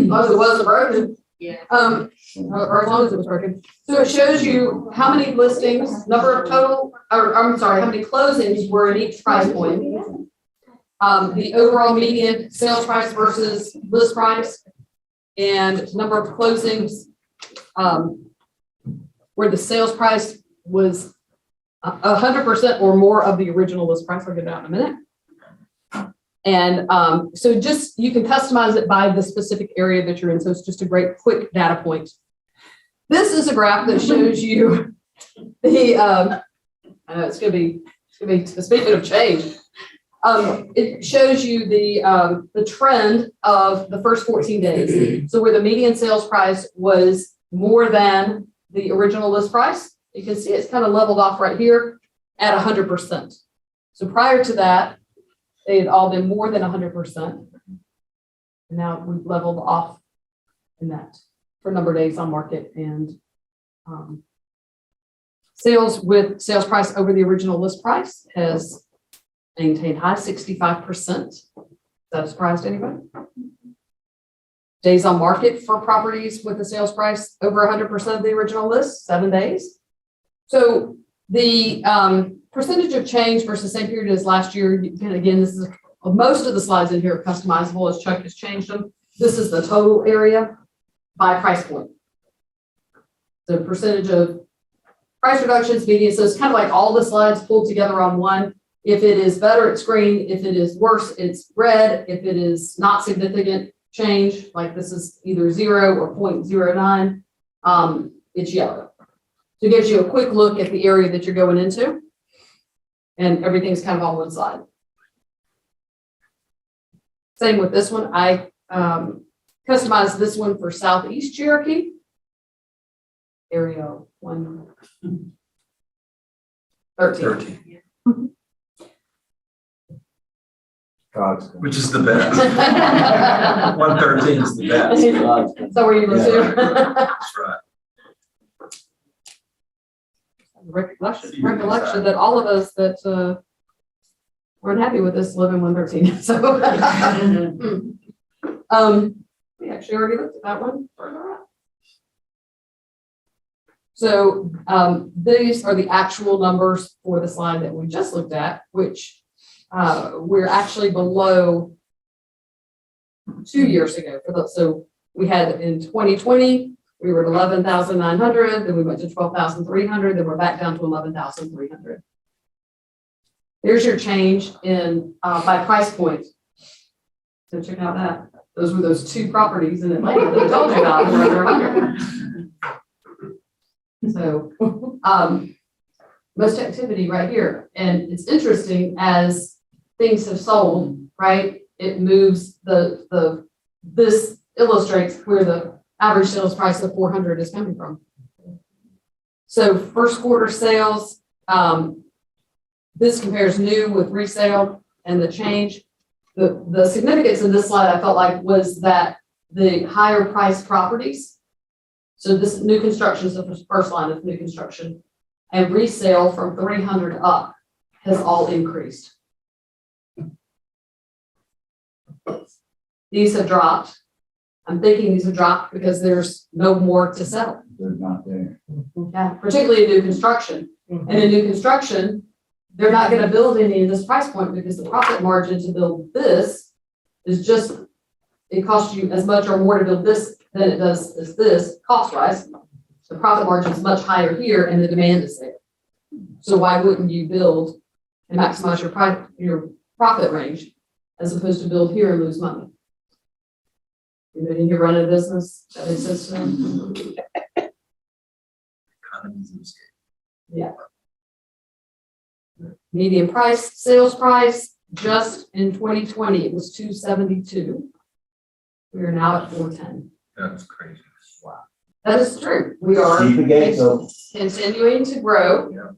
Speaker 1: long as it wasn't broken. Or as long as it was working. So it shows you how many listings, number of total, or I'm sorry, how many closings were in each price point. The overall median sales price versus list price, and number of closings, where the sales price was 100% or more of the original list price. I'll get it out in a minute. And so just, you can customize it by the specific area that you're in. So it's just a great quick data point. This is a graph that shows you the, I know it's gonna be speaking of change. It shows you the trend of the first 14 days. So where the median sales price was more than the original list price, you can see it's kind of leveled off right here at 100%. So prior to that, they had all been more than 100%. And now we've leveled off in that for number of days on market, and sales with sales price over the original list price has maintained high, 65%. Is that a surprise to anybody? Days on market for properties with a sales price over 100% of the original list, 7 days. So the percentage of change versus same period as last year, and again, this is most of the slides in here are customizable as Chuck has changed them. This is the total area by price point. The percentage of price reductions, median, so it's kind of like all the slides pulled together on one. If it is better, it's green. If it is worse, it's red. If it is not significant change, like this is either 0 or 0.09, it's yellow. So it gives you a quick look at the area that you're going into, and everything's kind of on one side. Same with this one. I customized this one for Southeast Cherokee. Area 113.
Speaker 7: Which is the best. 113 is the best.
Speaker 1: So where you live too?
Speaker 7: That's right.
Speaker 1: Recollection that all of us that weren't happy with this live in 113. So we actually already looked at that one further up. So these are the actual numbers for the slide that we just looked at, which we're actually below 2 years ago. So we had in 2020, we were at 11,900, then we went to 12,300, then we're back down to 11,300. There's your change in by price point. So check out that. Those were those 2 properties in Atlanta that I told you about. So most activity right here. And it's interesting, as things have sold, right? It moves this illustrates where the average sales price of 400 is coming from. So first quarter sales, this compares new with resale and the change. The significance in this slide, I felt like, was that the higher priced properties, so this new construction is the first line of new construction, and resale from 300 up has all increased. These have dropped. I'm thinking these have dropped because there's no more to sell.
Speaker 4: They're not there.
Speaker 1: Yeah, particularly in new construction. And in new construction, they're not going to build any of this price point because the profit margin to build this is just, it costs you as much or more to build this than it does as this cost-wise. The profit margin is much higher here and the demand is there. So why wouldn't you build and maximize your profit range as opposed to build here and lose money? You're running a business, that makes sense to them? Yeah. Median price, sales price, just in 2020, it was 272. We are now at 410.
Speaker 7: That's crazy.
Speaker 1: Wow. That is true. We are
Speaker 4: Keep the gates open.
Speaker 1: continuing to grow.
Speaker 7: Yeah.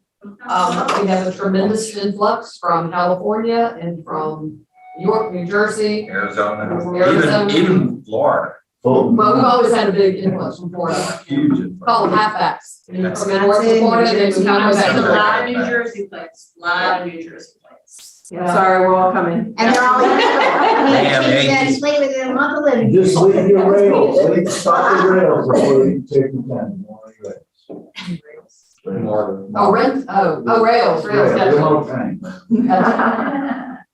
Speaker 1: We have a tremendous influx from California and from New York, New Jersey.
Speaker 7: Arizona. Even Florida.
Speaker 4: Full.
Speaker 1: Well, we've always had a big influx from Florida.
Speaker 7: Huge. influx.
Speaker 1: Call them halfbacks. From
Speaker 7: That's
Speaker 1: North Florida, they move
Speaker 2: I've seen a
Speaker 1: halfbacks.
Speaker 2: lot of New Jersey plates, a lot of New Jersey plates.
Speaker 6: Sorry, we're all coming.
Speaker 5: And they're all,
Speaker 7: Yeah,
Speaker 5: change that, leave it in a month of living.
Speaker 4: Just leave your rails, stop the rails before you take them down.
Speaker 1: Oh, rent, rails, gotcha. Gotcha.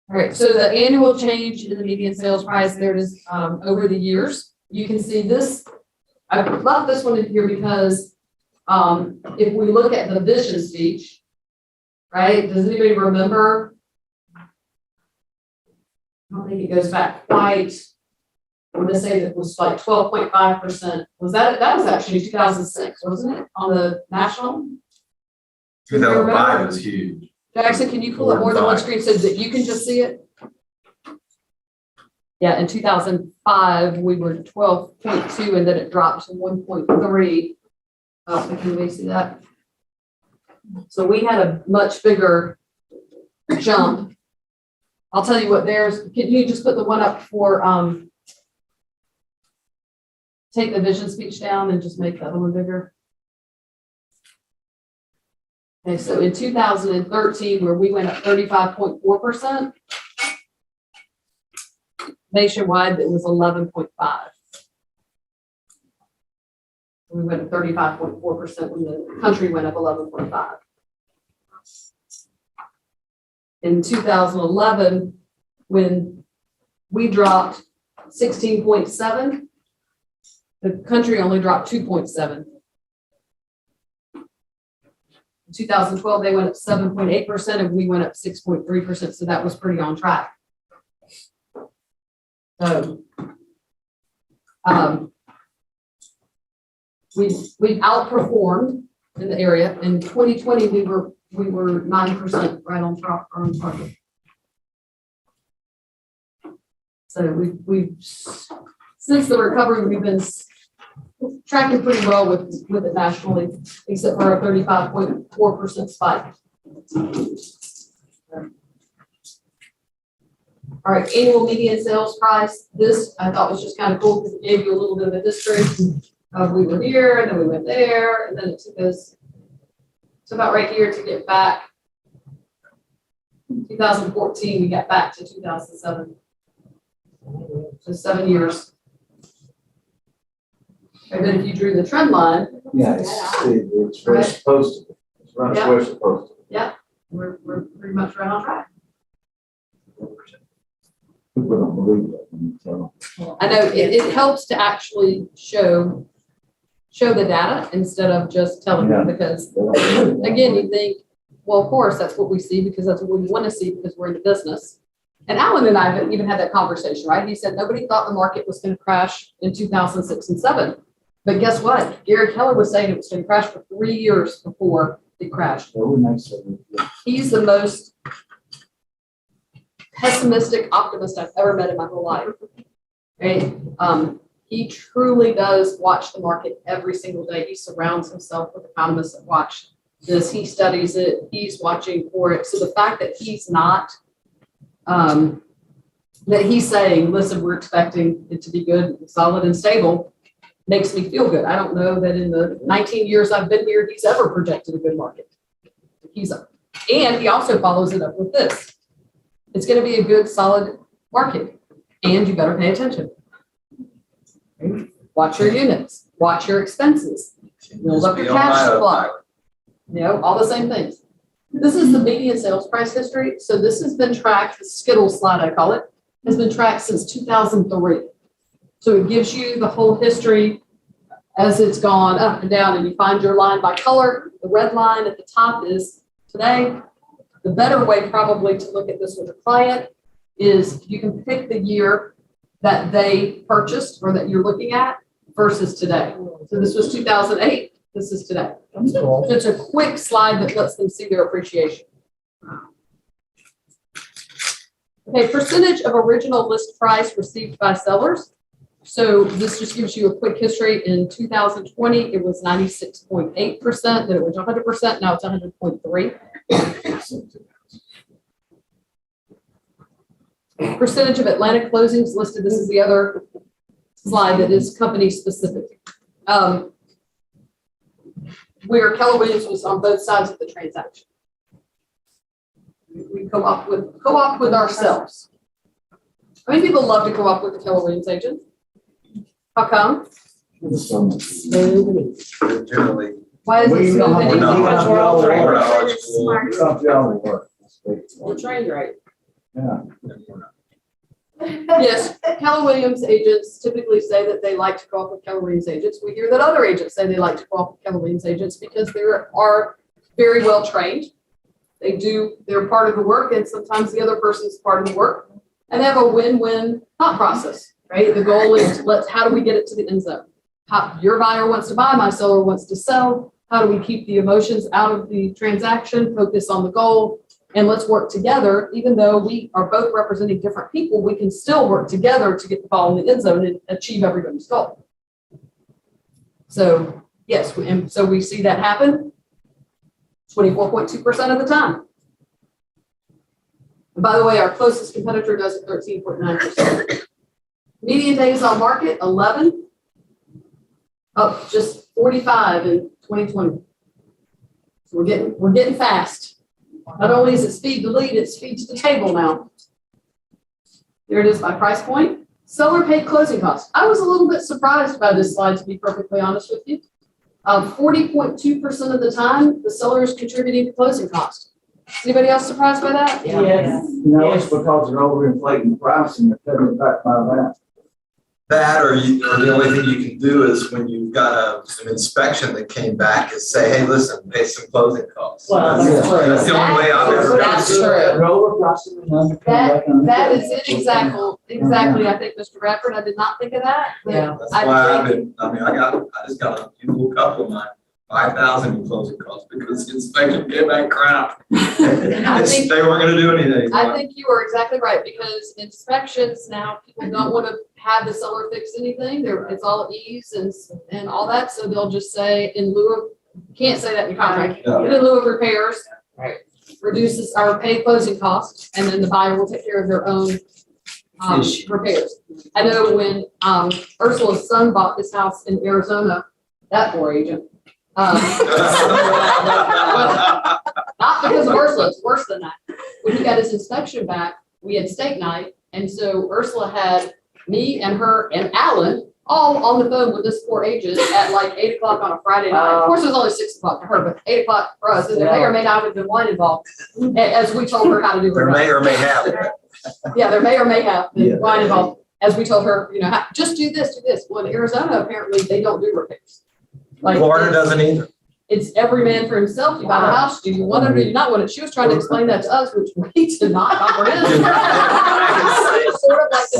Speaker 1: All right, so the annual change in the median sales price, there it is, over the years. You can see this, I left this one in here because, if we look at the vision speech, right, does anybody remember? I don't think it goes back quite, I'm gonna say that it was like 12.5%. Was that was actually 2006, wasn't it, on the national?
Speaker 7: 2005 was huge.
Speaker 1: Jackson, can you pull up more than one screen so that you can just see it? Yeah, in 2005, we were 12.2 and then it dropped to 1.3. Oh, can we see that? So we had a much bigger jump. I'll tell you what, can you just put the one up for, take the vision speech down and just make that a little bigger. Okay, so in 2013, where we went up 35.4%, nationwide it was 11.5. We went up 35.4% when the country went up 11.5. In 2011, when we dropped 16.7, the country only dropped 2.7. In 2012, they went up 7.8% and we went up 6.3%. So that was pretty on track. So we've outperformed in the area. In 2020, we were 9% right on target. So we've since the recovery, we've been tracking pretty well with it nationally, except for a 35.4% spike. All right, annual median sales price. This I thought was just kind of cool because it gave you a little bit of a history of we were here and then we went there, and then it took us to about right here to get back. 2014, we got back to 2007. So 7 years. And then if you drew the trend line,
Speaker 4: Yeah, it's where it's supposed to be. It's where it's supposed to be.
Speaker 1: yeah, we're pretty much right on track.
Speaker 4: People don't believe that when you tell them.
Speaker 1: I know it helps to actually show the data instead of just telling them, because again, you think, well, of course, that's what we see because that's what we want to see because we're in the business. And Alan and I have even had that conversation, right? He said nobody thought the market was going to crash in 2006 and 2007. But guess what? Gary Keller was saying it was going to crash for 3 years before it crashed. He's the most pessimistic optimist I've ever met in my whole life. Right? He truly does watch the market every single day. He surrounds himself with economists that watch this. He studies it. He's watching for it. So the fact that he's not, that he's saying, listen, we're expecting it to be good, solid, and stable, makes me feel good. I don't know that in the 19 years I've been here, he's ever projected a good market. And he also follows it up with this. It's going to be a good, solid market, and you better pay attention. Okay? Watch your units, watch your expenses, build up your cash supply. You know, all the same things. This is the median sales price history. So this has been tracked, the Skittles slide, I call it, has been tracked since 2003. So it gives you the whole history as it's gone up and down, and you find your line by color. The red line at the top is today. The better way probably to look at this with a client is you can pick the year that they purchased or that you're looking at versus today. So this was 2008. This is today. So it's a quick slide that lets them see their appreciation. Okay, percentage of original list price received by sellers. So this just gives you a quick history. In 2020, it was 96.8%, then it was 100%, now it's 100.3%. Percentage of Atlanta closings listed. This is the other slide that is company specific. Where Keller Williams was on both sides of the transaction. We co-op with ourselves. How many people love to co-op with the Keller Williams agent? How come?
Speaker 7: Generally,
Speaker 1: Why is it
Speaker 4: We
Speaker 1: smooth
Speaker 4: don't
Speaker 1: and
Speaker 4: have-
Speaker 1: easy?
Speaker 7: we're not-
Speaker 4: We're all
Speaker 7: we're
Speaker 4: trained.
Speaker 7: not eligible.
Speaker 4: We're not y'all work.
Speaker 1: We're trained right.
Speaker 4: Yeah.
Speaker 1: Yes, Keller Williams agents typically say that they like to co-op with Keller Williams agents. We hear that other agents say they like to co-op with Keller Williams agents because they are very well trained. They're part of the work, and sometimes the other person's part of the work. And they have a win-win thought process, right? The goal is how do we get it to the end zone? Your buyer wants to buy, my seller wants to sell. How do we keep the emotions out of the transaction, focus on the goal, and let's work together. Even though we are both representing different people, we can still work together to get the ball in the end zone and achieve everybody's goal. So yes, and so we see that happen 24.2% of the time. And by the way, our closest competitor does it 13.9%. Median days on market, 11. Up just 45 in 2020. So we're getting fast. Not only is it speed to lead, it's speed to the table now. There it is by price point. Seller paid closing costs. I was a little bit surprised by this slide, to be perfectly honest with you. 40.2% of the time, the seller is contributing to closing costs. Anybody else surprised by that?
Speaker 2: Yes.
Speaker 4: No, it's because they're overinflating the price and they're cutting it back by that.
Speaker 7: That or the only thing you can do is when you've got some inspection that came back is say, hey, listen, pay some closing costs.
Speaker 2: Well,
Speaker 4: that's true.
Speaker 7: That's the only way I've ever done
Speaker 1: That's
Speaker 7: it.
Speaker 1: true.
Speaker 4: They're overpricing and undercutting.
Speaker 1: That is it exactly. I think, Mr. Bradford, I did not think of that. But
Speaker 2: Yeah.
Speaker 7: That's
Speaker 1: I
Speaker 7: why
Speaker 1: think-
Speaker 7: I just got a little couple of mine, 5,000 in closing costs because the inspection came back crap.
Speaker 1: think-
Speaker 7: They weren't gonna do anything.
Speaker 1: I think you are exactly right, because inspections now, people don't want to have the seller fix anything. It's all ease and all that, so they'll just say in lieu of, can't say that in contract,
Speaker 7: Yeah.
Speaker 1: in lieu of repairs.
Speaker 2: Right.
Speaker 1: Reduces our paid closing costs, and then the buyer will take care of their own repairs. I know when Ursula's son bought this house in Arizona, that poor agent. Not because of Ursula, it's worse than that. When he got his inspection back, we had steak night, and so Ursula had me and her and Alan all on the phone with this poor agent at like 8 o'clock on a Friday night. Of course, it was only 6 o'clock to her, but 8 o'clock for us, and there may or may not have been wine involved, as we told her how to do her
Speaker 7: There
Speaker 1: job.
Speaker 7: may or may have.
Speaker 1: Yeah, there may or may have
Speaker 4: Yeah.
Speaker 1: been wine involved, as we told her, just do this, do this. Well, in Arizona, apparently, they don't do repairs. Like,
Speaker 7: Florida doesn't either.
Speaker 1: it's every man for himself. You buy the house, do you want it or do you not want it? She was trying to explain that to us, which we did not comprehend. Sort of like the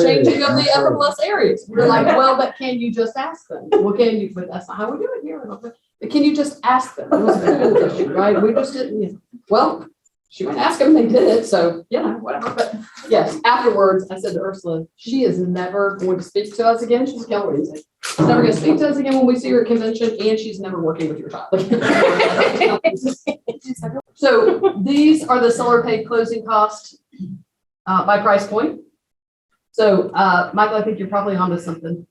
Speaker 1: changing of the FMLS areas. We're like, well, but can you just ask them? Well, but that's not how we do it here. But can you just ask them? It was a food issue, right? We just didn't, well, she went and asked them, they did it, so, whatever. But yes, afterwards, I said to Ursula, she is never going to speak to us again. She's Keller Williams. She's never going to speak to us again when we see her at convention, and she's never working with your child. So these are the seller paid closing costs by price point. So Michael, I think you're probably onto something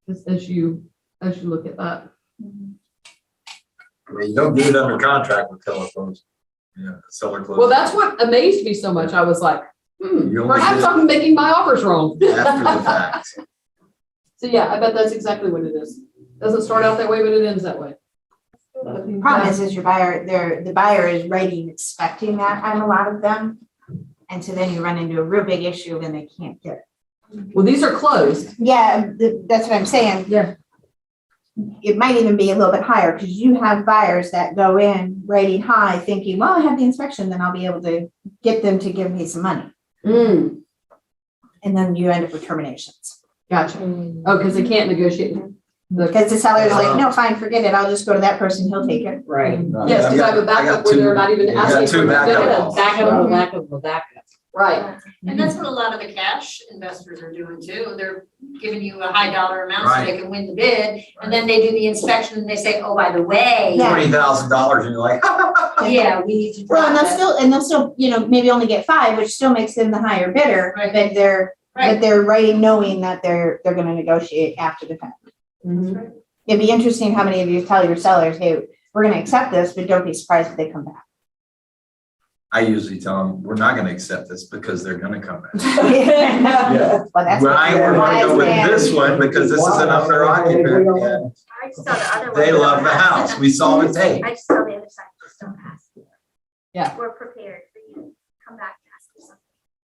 Speaker 1: just as you look at that.
Speaker 7: I mean, you don't do it under contract with telephones. Yeah, seller closing.
Speaker 1: Well, that's what amazed me so much. I was like,
Speaker 7: You only
Speaker 1: perhaps
Speaker 7: did
Speaker 1: I'm making my offers wrong.
Speaker 7: after the fact.
Speaker 1: So yeah, I bet that's exactly what it is. Doesn't start out that way, but it ends that way.
Speaker 5: Problem is the buyer is writing expecting that on a lot of them. And so then you run into a real big issue when they can't get it.
Speaker 1: Well, these are closed.
Speaker 5: Yeah, that's what I'm saying.
Speaker 1: Yeah.
Speaker 5: It might even be a little bit higher because you have buyers that go in rating high thinking, well, I have the inspection, then I'll be able to get them to give me some money.
Speaker 1: Mm,
Speaker 5: And then you end up with terminations.
Speaker 1: gotcha. Oh, because they can't negotiate.
Speaker 5: Because the seller's like, no, fine, forget it. I'll just go to that person. He'll take it.
Speaker 2: Right.
Speaker 1: Yes, because I have a backup where they're not even
Speaker 7: I got
Speaker 1: asking
Speaker 7: two
Speaker 1: for
Speaker 7: backup.
Speaker 1: the Right.
Speaker 8: And that's what a lot of the cash investors are doing too. They're giving you a high dollar amount so they can win the bid. And then they do the inspection and they say, oh, by the way,
Speaker 5: Yeah.
Speaker 7: $20,000 and you're like,
Speaker 8: yeah, we need to
Speaker 5: Well,
Speaker 8: drop
Speaker 5: and they'll
Speaker 8: that.
Speaker 5: still, maybe only get 5, which still makes them the higher bidder,
Speaker 8: Right.
Speaker 5: but they're
Speaker 8: Right.
Speaker 5: writing knowing that they're gonna negotiate after the fact. It'd be interesting how many of you tell your sellers, hey, we're gonna accept this, but don't be surprised if they come back.
Speaker 7: I usually tell them, we're not gonna accept this because they're gonna come back.
Speaker 5: Yeah. Well, that's what
Speaker 7: Right, we're gonna go with this one because this is an owner occupant and
Speaker 9: I just saw the other one.
Speaker 7: they love the house. We saw the tape.
Speaker 9: I just saw the other side, just don't ask.
Speaker 1: Yeah.
Speaker 9: We're prepared for you to come back and ask for something.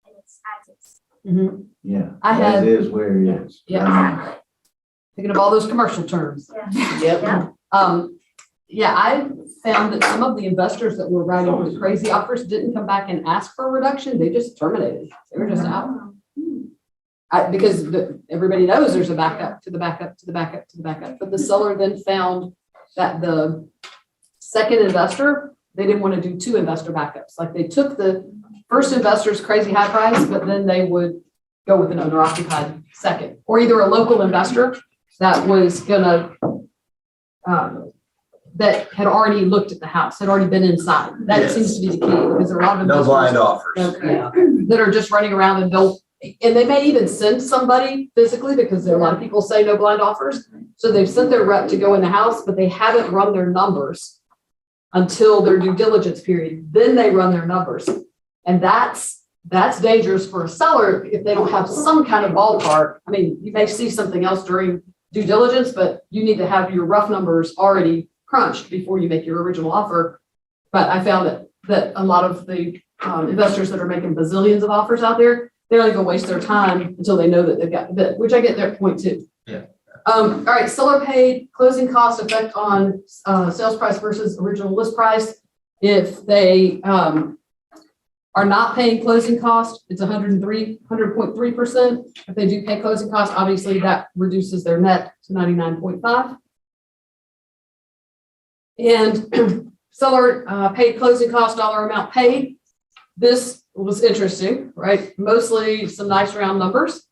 Speaker 9: And it's as is.
Speaker 1: Mhm.
Speaker 4: Yeah.
Speaker 1: I
Speaker 4: As
Speaker 1: had-
Speaker 4: is where it is.
Speaker 1: Yeah. Thinking of all those commercial terms.
Speaker 9: Yeah.
Speaker 1: Yep. Yeah, I found that some of the investors that were writing those crazy offers didn't come back and ask for a reduction. They just terminated. They were just out. Because everybody knows there's a backup to the backup to the backup to the backup. But the seller then found that the second investor, they didn't want to do two investor backups. Like they took the first investor's crazy high price, but then they would go with an owner occupied second, or either a local investor that was gonna, that had already looked at the house, had already been inside. That
Speaker 7: Yes.
Speaker 1: seems to be the key, because there are a lot of
Speaker 7: No
Speaker 1: investors
Speaker 7: blind offers.
Speaker 1: that are just running around and and they may even send somebody physically, because there are a lot of people say no blind offers. So they've sent their rep to go in the house, but they haven't run their numbers until their due diligence period. Then they run their numbers. And that's dangerous for a seller if they don't have some kind of ballpark. I mean, you may see something else during due diligence, but you need to have your rough numbers already crunched before you make your original offer. But I found that a lot of the investors that are making bazillions of offers out there, they don't even waste their time until they know that they've got the bid, which I get their point too.
Speaker 7: Yeah.
Speaker 1: All right, seller paid closing cost effect on sales price versus original list price. If they are not paying closing cost, it's 100.3%. If they do pay closing cost, obviously that reduces their net to 99.5. And seller paid closing cost dollar amount paid. This was interesting, right? Mostly some nice round numbers.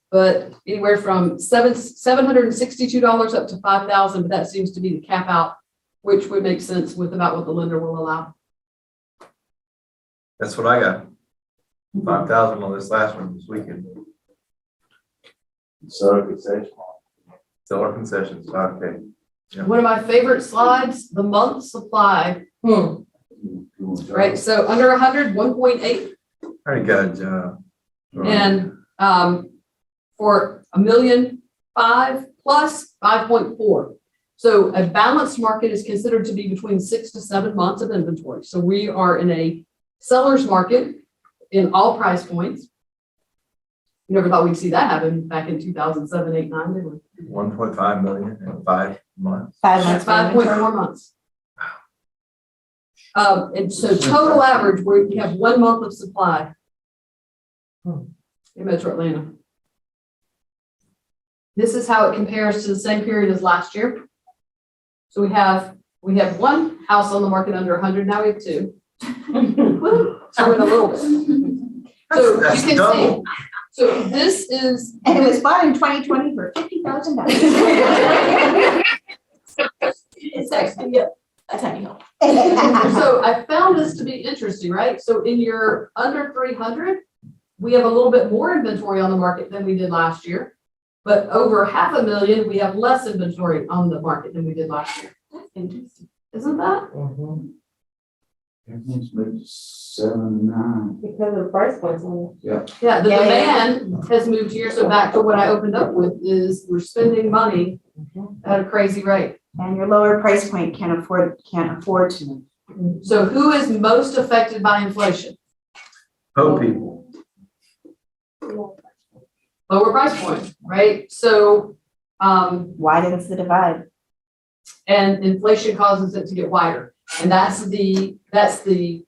Speaker 1: But anywhere from $762 up to $5,000, but that seems to be the cap out, which would make sense with about what the lender will allow.
Speaker 7: That's what I got. 5,000 on this last one this weekend.
Speaker 4: So concession.
Speaker 7: Seller concessions, okay.
Speaker 1: One of my favorite slides, the month supply. Right, so under 100, 1.8,
Speaker 7: Very good job.
Speaker 1: and for 1,000,005 plus 5.4. So a balanced market is considered to be between 6 to 7 months of inventory. So we are in a seller's market in all price points. You never thought we'd see that happen back in 2007, 8, 9, did we?
Speaker 7: 1.5 million in 5 months.
Speaker 5: 5
Speaker 1: That's
Speaker 5: months.
Speaker 1: 5.4 months. And so total average, we have 1 month of supply in Metro Atlanta. This is how it compares to the same period as last year. So we have one house on the market under 100, now we have 2. So we're in a little bit. So you
Speaker 7: That's
Speaker 1: can see,
Speaker 7: double.
Speaker 1: so this is.
Speaker 5: And it was bought in 2020 for $50,000.
Speaker 3: It's actually a tiny home.
Speaker 1: So I found this to be interesting, right? So in your under 300, we have a little bit more inventory on the market than we did last year. But over 500,000, we have less inventory on the market than we did last year. That's interesting, isn't that?
Speaker 4: Everything's moved to 7, 9.
Speaker 6: Because of the price points.
Speaker 1: Yeah, the
Speaker 5: Yeah,
Speaker 1: demand has moved here. So back to what I opened up with is we're spending money at a crazy rate.
Speaker 5: And your lower price point can't afford to.
Speaker 1: So who is most affected by inflation?
Speaker 7: Ho people.
Speaker 1: Lower price point, right? So,
Speaker 5: Widens the divide.
Speaker 1: and inflation causes it to get wider. And that's the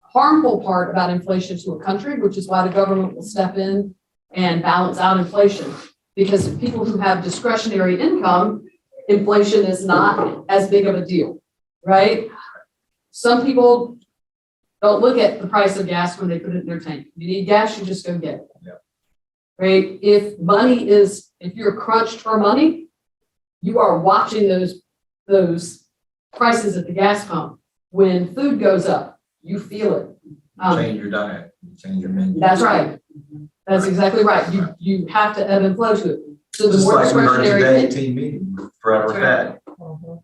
Speaker 1: harmful part about inflation to a country, which is why the government will step in and balance out inflation. Because people who have discretionary income, inflation is not as big of a deal, right? Some people don't look at the price of gas when they put it in their tank. You need gas, you just go get it.
Speaker 7: Yeah.
Speaker 1: Right? If you're crunched for money, you are watching those prices at the gas pump. When food goes up, you feel it.
Speaker 7: Change your diet, change your menu.
Speaker 1: That's right. That's exactly right. You have to ebb and flow to it. So the
Speaker 7: Just
Speaker 1: more
Speaker 7: like emergency
Speaker 1: discretionary.
Speaker 7: team meeting, forever
Speaker 1: That's
Speaker 7: fed.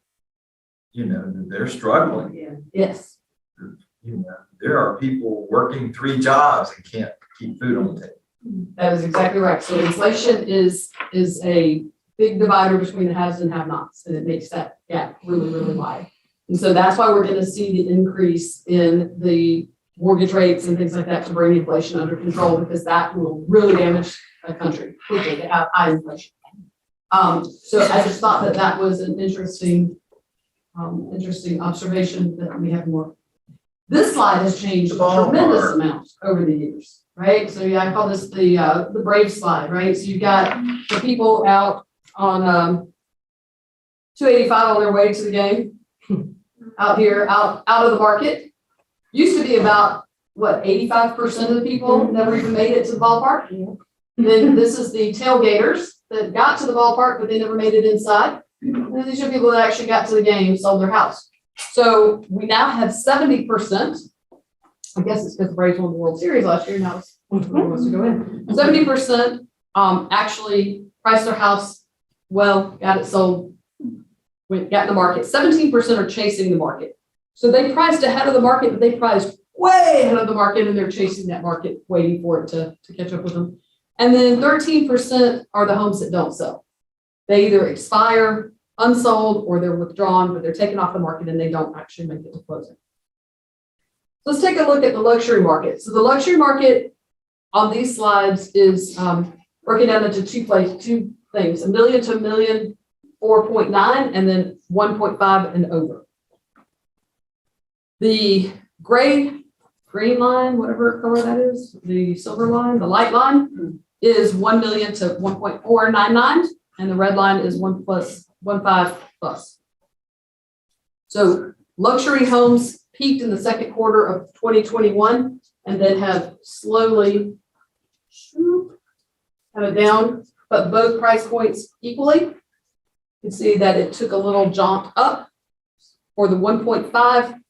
Speaker 7: You know, they're struggling.
Speaker 1: Yes.
Speaker 7: You know, there are people working 3 jobs and can't keep food on the table.
Speaker 1: That is exactly right. So inflation is a big divider between the haves and have-nots, and it makes that gap really, really wide. And so that's why we're gonna see the increase in the mortgage rates and things like that to bring inflation under control, because that will really damage a country quickly to have high inflation. So I just thought that that was an interesting observation that we have more. This slide has changed a tremendous amount over the years, right? So yeah, I call this the brave slide, right? So you've got the people out on 285 on their way to the game, out here, out of the market. Used to be about, what, 85% of the people never even made it to the ballpark. Then this is the tailgaters that got to the ballpark, but they never made it inside. And these are people that actually got to the game, sold their house. So we now have 70%. I guess it's because the Braves won the World Series last year. Now it's who wants to go in. 70% actually priced their house well, got it sold, got in the market. 17% are chasing the market. So they priced ahead of the market, but they priced way ahead of the market, and they're chasing that market, waiting for it to catch up with them. And then 13% are the homes that don't sell. They either expire unsold or they're withdrawn, but they're taken off the market and they don't actually make it to closing. Let's take a look at the luxury market. So the luxury market on these slides is broken down into two things, $1 million to $1 million, 4.9, and then 1.5 and over. The green line, whatever color that is, the silver line, the light line is 1 million to 1.499, and the red line is 1.5 plus. So luxury homes peaked in the second quarter of 2021 and then have slowly kind of down, but both price points equally. You can see that it took a little jump up for the 1.5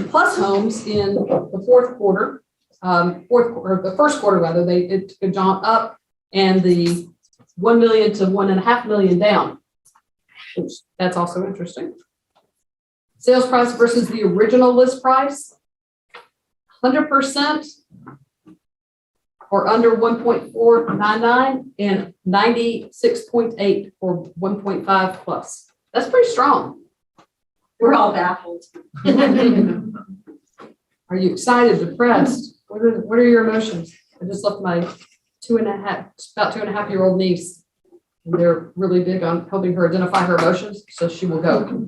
Speaker 1: plus homes in the fourth quarter, the first quarter rather, it took a jump up, and the 1 million to 1.5 million down. Which that's also interesting. Sales price versus the original list price, 100% or under 1.499 and 96.8 for 1.5 plus. That's pretty strong.
Speaker 8: We're all baffled.
Speaker 1: Are you excited, depressed? What are your emotions? I just left my about 2.5-year-old niece. And they're really big on helping her identify her emotions, so she will go.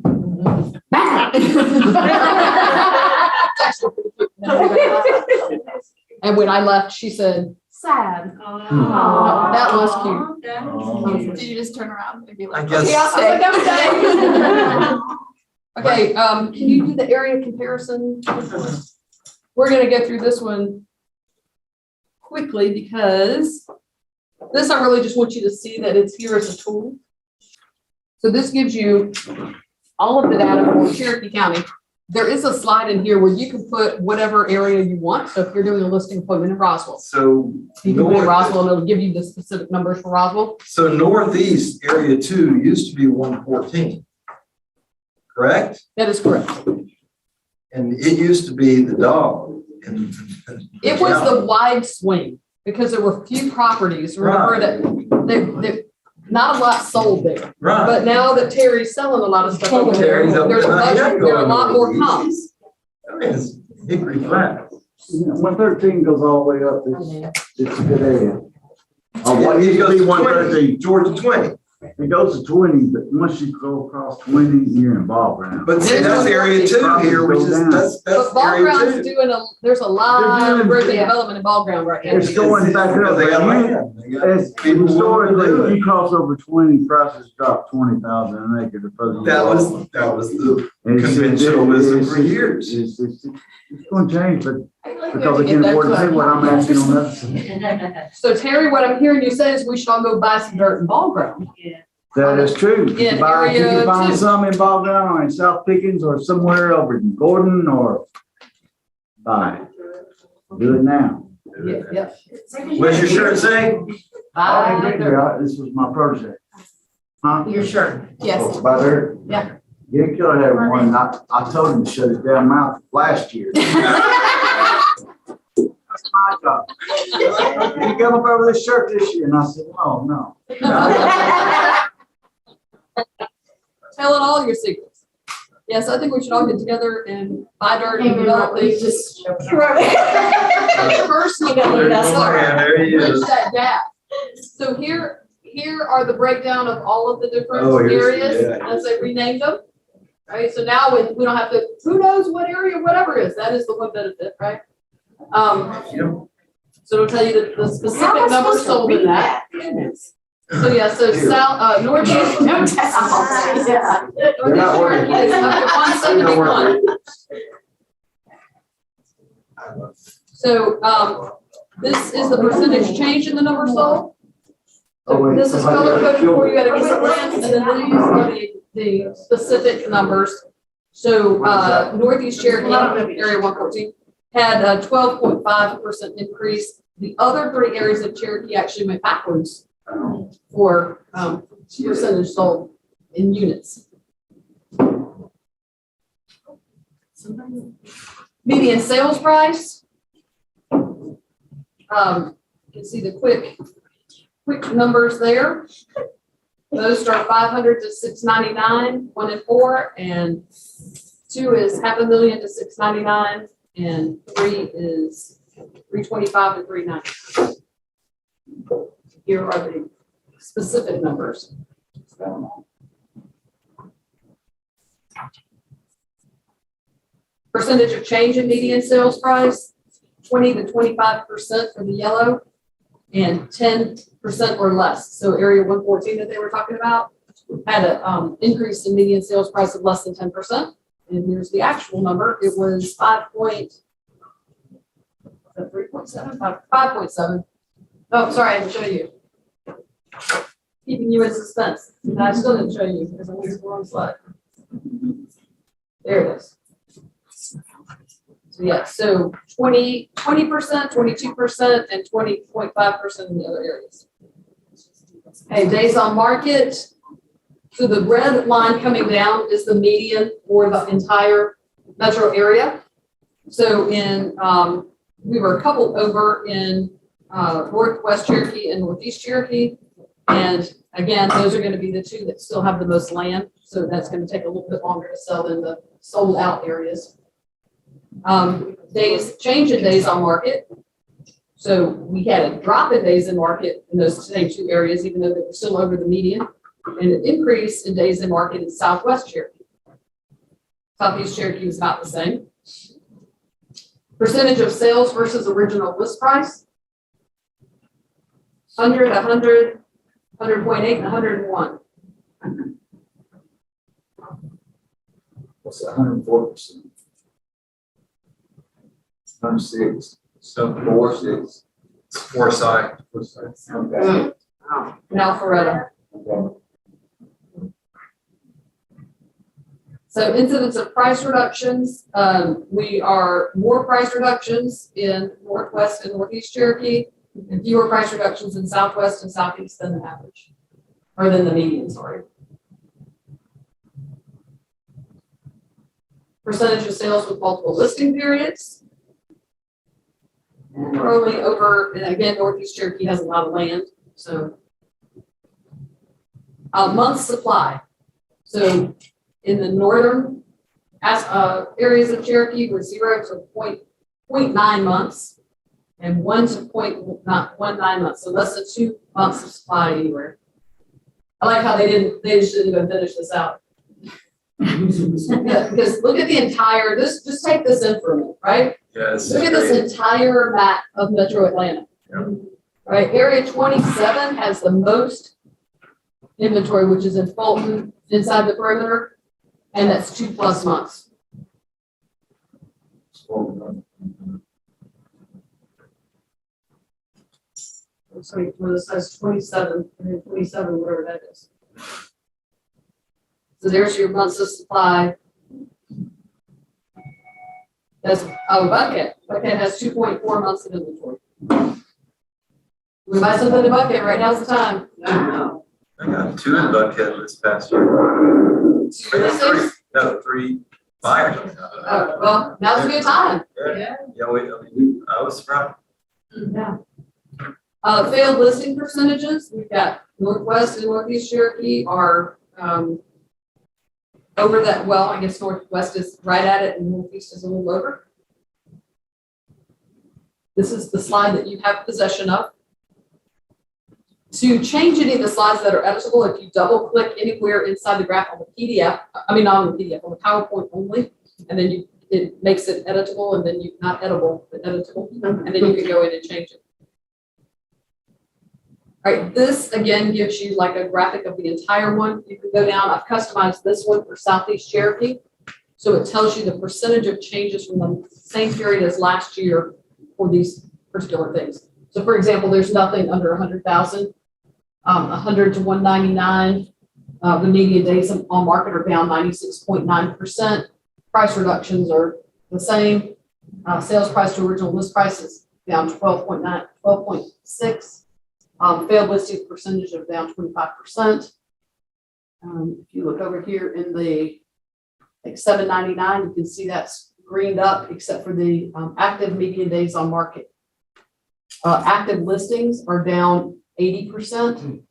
Speaker 1: And when I left, she said, sad. That was cute.
Speaker 3: Did you just turn around and be
Speaker 7: I
Speaker 3: like,
Speaker 7: guess.
Speaker 3: okay, I'll stay.
Speaker 1: Okay, can you do the area comparison? We're gonna go through this one quickly because this, I really just want you to see that it's here as a tool. So this gives you all of the data for Cherokee County. There is a slide in here where you can put whatever area you want. So if you're doing a listing appointment in Roswell,
Speaker 7: So
Speaker 1: you can put Roswell and it'll give you the specific numbers for Roswell.
Speaker 7: So Northeast Area 2 used to be 114, correct?
Speaker 1: That is correct.
Speaker 7: And it used to be the dog.
Speaker 1: It was the wide swing because there were few properties. Remember that not a lot sold there.
Speaker 7: Right.
Speaker 1: But now that Terry's selling a lot of stuff over there,
Speaker 7: Terry's up
Speaker 1: there are a lot more
Speaker 7: going
Speaker 1: comps.
Speaker 7: I mean, it's Hickory Flat.
Speaker 4: When 13 goes all the way up, it's a good area. What
Speaker 7: It
Speaker 4: used to
Speaker 7: goes
Speaker 4: be
Speaker 7: to
Speaker 4: 113.
Speaker 7: 20, Georgia 20.
Speaker 4: It goes to 20, but once you go across 20, you're in ball ground.
Speaker 7: But see, that's Area 2 here, which is, that's
Speaker 1: But Ball
Speaker 7: Area
Speaker 1: Ground's
Speaker 7: 2.
Speaker 1: there's a lot
Speaker 4: They're
Speaker 1: of
Speaker 4: doing-
Speaker 1: growth and development in Ball Ground right now.
Speaker 4: It's going back up.
Speaker 7: Because they got
Speaker 4: but
Speaker 7: land. They got
Speaker 4: It's
Speaker 7: people willing to do
Speaker 4: historically,
Speaker 7: it.
Speaker 4: if you cross over 20, prices drop 20,000 an acre the further you
Speaker 7: That
Speaker 4: go.
Speaker 7: was the
Speaker 4: And it's-
Speaker 7: conventional wisdom for
Speaker 4: it's-
Speaker 7: years.
Speaker 4: It's going to change, but because they can't afford to pay what I'm asking on that.
Speaker 1: So Terry, what I'm hearing you say is we should all go buy some dirt in Ball Ground.
Speaker 4: That is true. You
Speaker 1: In
Speaker 4: can buy, you
Speaker 1: area
Speaker 4: can find
Speaker 1: 2.
Speaker 4: some in Ball Ground or in South Pickens or somewhere over in Gordon or buy it. Do it now.
Speaker 1: Yeah.
Speaker 7: What's your shirt say?
Speaker 1: Buy dirt.
Speaker 4: This was my project. Huh?
Speaker 8: Your shirt.
Speaker 3: Yes.
Speaker 4: Oh, buy dirt?
Speaker 1: Yeah.
Speaker 4: You could have had one, I told him to shut his damn mouth last year. That's my job. You come up over this shirt this year, and I said, oh, no.
Speaker 1: Telling all your secrets. Yes, I think we should all get together and buy dirt and develop these.
Speaker 8: just.
Speaker 1: First,
Speaker 7: There he
Speaker 1: bridge
Speaker 7: is.
Speaker 1: that gap. So here are the breakdown of all of the different
Speaker 7: Oh, here's-
Speaker 1: areas
Speaker 7: yeah.
Speaker 1: as they renamed them. Right, so now we don't have to, who knows what area, whatever is, that is the one benefit, right? So it'll tell you the specific number sold in that. So yeah, so south, northeast.
Speaker 4: They're not working.
Speaker 1: Is up to 171. So, this is the percentage change in the number sold.
Speaker 4: Oh, wait.
Speaker 1: This is color coded for you at a quick glance, and then these are the specific numbers. So, Northeast Cherokee, area 114, had a 12.5% increase. The other three areas of Cherokee actually went backwards for, percentage sold in units. Median sales price. You can see the quick numbers there. Those start 500 to 699, 1 and 4, and 2 is $500,000 to 699, and 3 is 325 to 390. Here are the specific numbers. Percentage of change in median sales price, 20 to 25% for the yellow, and 10% or less. So area 114 that they were talking about had an increase in median sales price of less than 10%. And here's the actual number. It was 5.7. Oh, sorry, I didn't show you. Keeping you in suspense. And I still didn't show you because I went to the wrong slide. There it is. So yeah, so 20%, 22%, and 20.5% in the other areas. Okay, days on market. So the red line coming down is the median for the entire metro area. So in, we were a couple over in Northwest Cherokee and Northeast Cherokee. And again, those are going to be the two that still have the most land. So that's going to take a little bit longer to sell in the sold out areas. Change in days on market. So we had a drop in days in market in those same two areas, even though they were still over the median, and an increase in days in market in Southwest Cherokee. Southeast Cherokee was about the same. Percentage of sales versus original list price. 100, 100, 100.8, and 101.
Speaker 4: What's 104%? 106.
Speaker 7: So 4-6. Foresight.
Speaker 4: Okay.
Speaker 1: Now Alpharetta.
Speaker 4: Okay.
Speaker 1: So incidence of price reductions, we are more price reductions in Northwest and Northeast Cherokee, and fewer price reductions in Southwest and Southeast than the average, or than the median, sorry. Percentage of sales with multiple listing periods. And we're only over, and again, Northeast Cherokee has a lot of land, so. Month supply. So in the northern areas of Cherokee, we're 0 to 0.9 months and 1 to 0.19 months. So less than 2 months of supply anywhere. I like how they just didn't even finish this out. Yeah, because look at the entire, just take this in for a minute, right?
Speaker 7: Yes.
Speaker 1: Look at this entire map of Metro Atlanta.
Speaker 7: Yep.
Speaker 1: Right, area 27 has the most inventory, which is in Fulton, inside the perimeter, and that's 2+ months. So this says 27, and then 27, whatever that is. So there's your months of supply. That's, Buckhead. Buckhead has 2.4 months of inventory. We buy something in Buckhead, right now's the time.
Speaker 7: I got 2 in Buckhead this past year.
Speaker 1: This is
Speaker 7: No, 3 buyers.
Speaker 1: Well, now's a good time.
Speaker 7: Yeah, I was surprised.
Speaker 1: Yeah. Failed listing percentages, we've got Northwest and Northeast Cherokee are, over that, well, I guess Northwest is right at it and Northeast is a little over. This is the slide that you have possession of. To change any of the slides that are editable, if you double click anywhere inside the graph on the PDF, not on the PDF, on the PowerPoint only, and then it makes it editable and then not editable, but editable, and then you can go in and change it. All right, this again gives you like a graphic of the entire one. You can go down, I've customized this one for Southeast Cherokee. So it tells you the percentage of changes from the same period as last year for these particular things. So for example, there's nothing under 100,000, 100 to 199. The median days on market are down 96.9%. Price reductions are the same. Sales price to original list price is down 12.6. Failed listing percentage of down 25%. If you look over here in the 799, you can see that's greened up except for the active median days on market. Active listings are down 80%,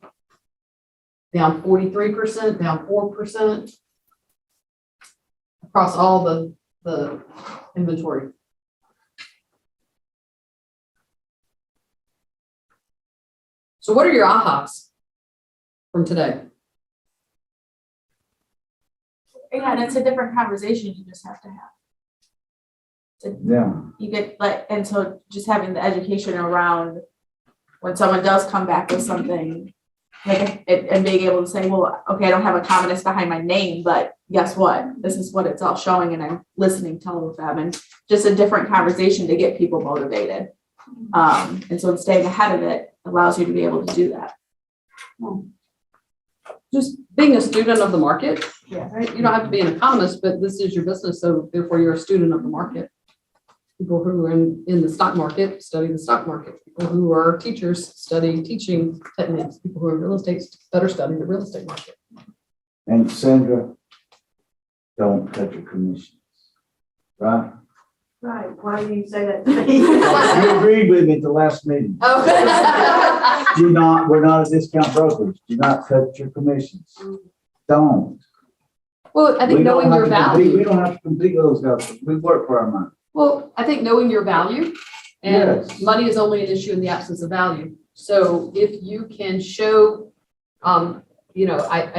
Speaker 1: down 43%, down 4% across all the inventory. So what are your ahas from today?
Speaker 3: Yeah, and it's a different conversation you just have to have.
Speaker 4: Yeah.
Speaker 3: You get and so just having the education around when someone does come back with something, and being able to say, well, okay, I don't have a commonist behind my name, but guess what? This is what it's all showing, and I'm listening to all of them, and just a different conversation to get people motivated. And so staying ahead of it allows you to be able to do that.
Speaker 1: Just being a student of the market.
Speaker 3: Yeah.
Speaker 1: Right? You don't have to be an economist, but this is your business, so therefore you're a student of the market. People who are in the stock market study the stock market. People who are teachers study teaching techniques. People who are in real estate better study the real estate market.
Speaker 4: And Sandra, don't cut your commissions, right?
Speaker 2: Right, why do you say that to me?
Speaker 4: You agreed with me at the last meeting.
Speaker 1: Okay.
Speaker 4: We're not a discount brokerage. Do not cut your commissions. Don't.
Speaker 1: Well, I think
Speaker 4: We don't
Speaker 1: knowing
Speaker 4: have
Speaker 1: your
Speaker 4: to compete-
Speaker 1: value.
Speaker 4: We don't have to compete with those guys. We work for our money.
Speaker 1: Well, I think knowing your value, and
Speaker 4: Yes.
Speaker 1: money is only an issue in the absence of value. So if you can show, I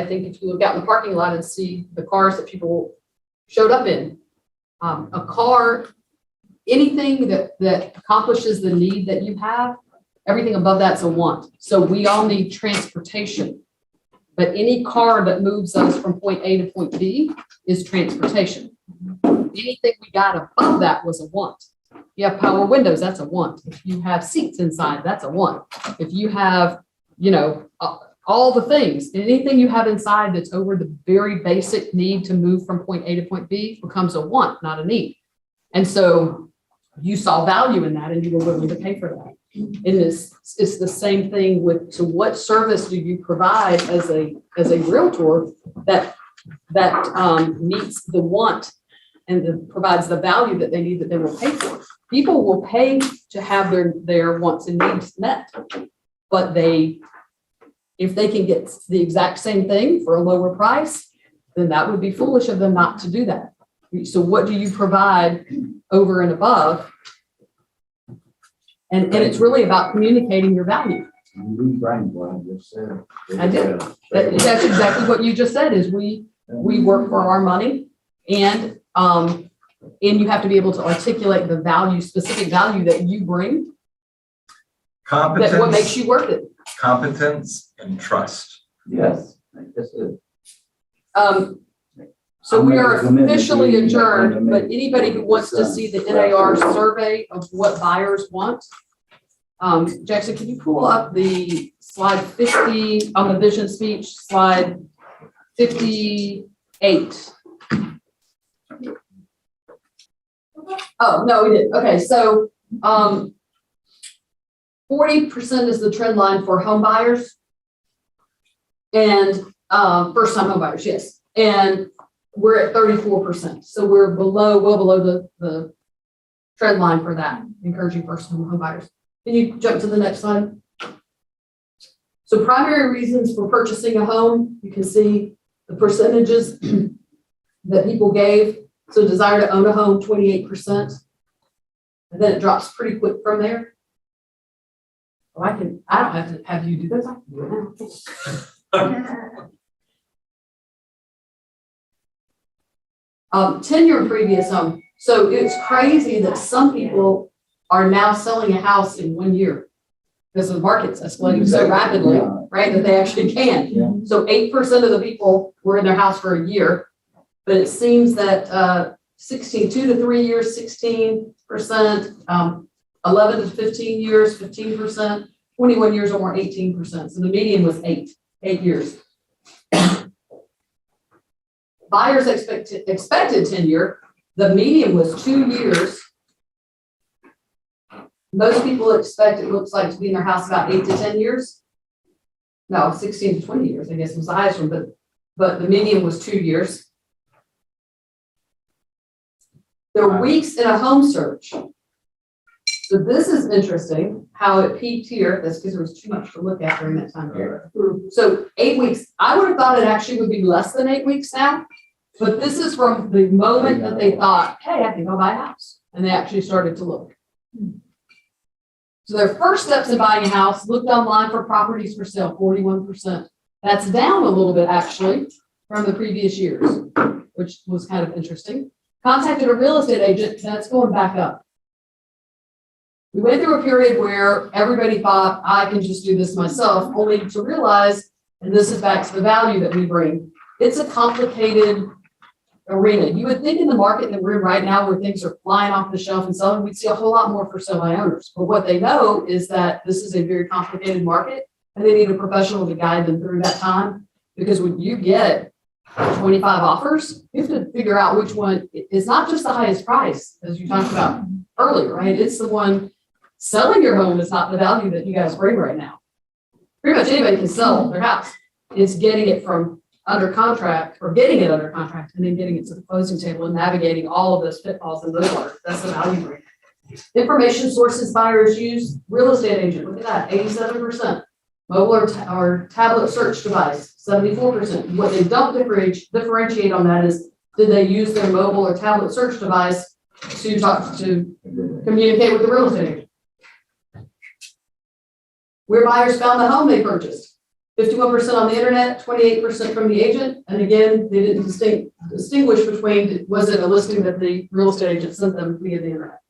Speaker 1: think if you look out in the parking lot and see the cars that people showed up in, a car, anything that accomplishes the need that you have, everything above that's a want. So we all need transportation. But any car that moves us from point A to point B is transportation. Anything we got above that was a want. You have power windows, that's a want. If you have seats inside, that's a want. If you have, all the things, anything you have inside that's over the very basic need to move from point A to point B becomes a want, not a need. And so you saw value in that and you were willing to pay for that. It's the same thing to what service do you provide as a realtor that meets the want and provides the value that they need that they will pay for. People will pay to have their wants and needs met, but if they can get the exact same thing for a lower price, then that would be foolish of them not to do that. So what do you provide over and above? And it's really about communicating your value.
Speaker 4: We bring what I just said.
Speaker 1: I did. That's exactly what you just said, is we work for our money, and you have to be able to articulate the value, specific value that you bring.
Speaker 7: Competence.
Speaker 1: That what makes you worth it.
Speaker 7: Competence and trust.
Speaker 4: Yes, that's it.
Speaker 1: So
Speaker 4: I'll
Speaker 1: we
Speaker 4: make
Speaker 1: are
Speaker 4: a commitment to
Speaker 1: officially
Speaker 4: you.
Speaker 1: adjourned, but anybody who wants to see the NAR survey of what buyers want, Jackson, can you pull up the slide 50 on the vision speech, slide 58? Oh, no, we didn't. Okay, so 40% is the trend line for home buyers and first-time home buyers, yes. And we're at 34%. So we're well below the trend line for that, encouraging first home buyers. Can you jump to the next slide? So primary reasons for purchasing a home, you can see the percentages that people gave. So desire to own a home, 28%. And then it drops pretty quick from there. Oh, I don't have to have you do this. I can do it now. 10-year previous home. So it's crazy that some people are now selling a house in 1 year because the market's escalating so rapidly, right, that they actually can.
Speaker 4: Yeah.
Speaker 1: So 8% of the people were in their house for a year, but it seems that 2 to 3 years, 16%, 11 to 15 years, 15%, 21 years or more, 18%. So the median was 8 years. Buyers expected tenure. The median was 2 years. Most people expect, it looks like, to be in their house about 8 to 10 years. No, 16 to 20 years, I guess was the highest one, but the median was 2 years. The weeks in a home search. So this is interesting, how it peaked here. That's because there was too much to look at during that time period. So 8 weeks, I would have thought it actually would be less than 8 weeks now. But this is from the moment that they thought, hey, I think I'll buy a house. And they actually started to look. So their first steps in buying a house, looked online for properties for sale, 41%. That's down a little bit actually from the previous years, which was kind of interesting. Contacted a real estate agent, that's going back up. We went through a period where everybody thought, I can just do this myself, only to realize, and this is back to the value that we bring, it's a complicated arena. You would think in the market that we're in right now where things are flying off the shelf and selling, we'd see a whole lot more for sale by owners. But what they know is that this is a very complicated market and they need a professional to guide them through that time. Because when you get 25 offers, you have to figure out which one is not just the highest price, as you talked about earlier, right? It's the one selling your home is not the value that you guys bring right now. Pretty much anybody can sell their house. It's getting it from under contract or getting it under contract and then getting it to the closing table and navigating all of those pitfalls and those waters. That's the value bring. Information sources buyers use, real estate agent, look at that, 87%. Mobile or tablet search device, 74%. What they don't differentiate on that is, did they use their mobile or tablet search device to communicate with the real estate agent? Where buyers found the home they purchased. 51% on the internet, 28% from the agent. And again, they didn't distinguish between, was it a listing that the real estate agent sent them via the internet.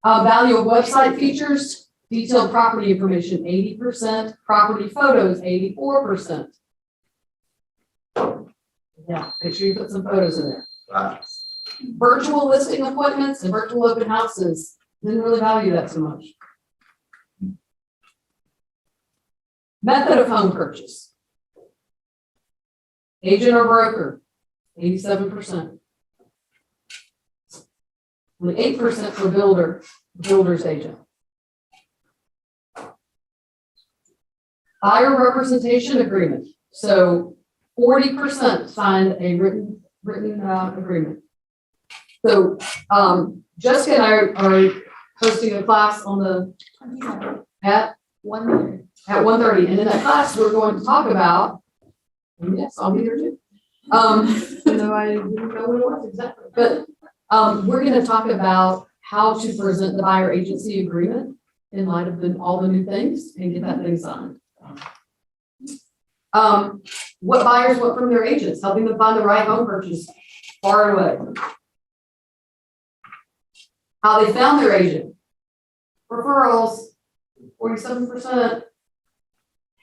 Speaker 1: Value of website features, detailed property information, 80%, property photos, 84%. Yeah, make sure you put some photos in there.
Speaker 7: Wow.
Speaker 1: Virtual listing appointments and virtual open houses, didn't really value that so much. Method of home purchase. Agent or broker, 87%. Only 8% for builder's agent. Buyer representation agreement. So 40% signed a written agreement. So Jessica and I are hosting a class on the at 1:30, and in that class we're going to talk about. Yes, I'll be there too. Though I didn't know what it was exactly, but we're going to talk about how to present the buyer agency agreement in light of all the new things and get that thing signed. What buyers want from their agents, helping them find the right home purchase far away. How they found their agent. Referrals, 47%.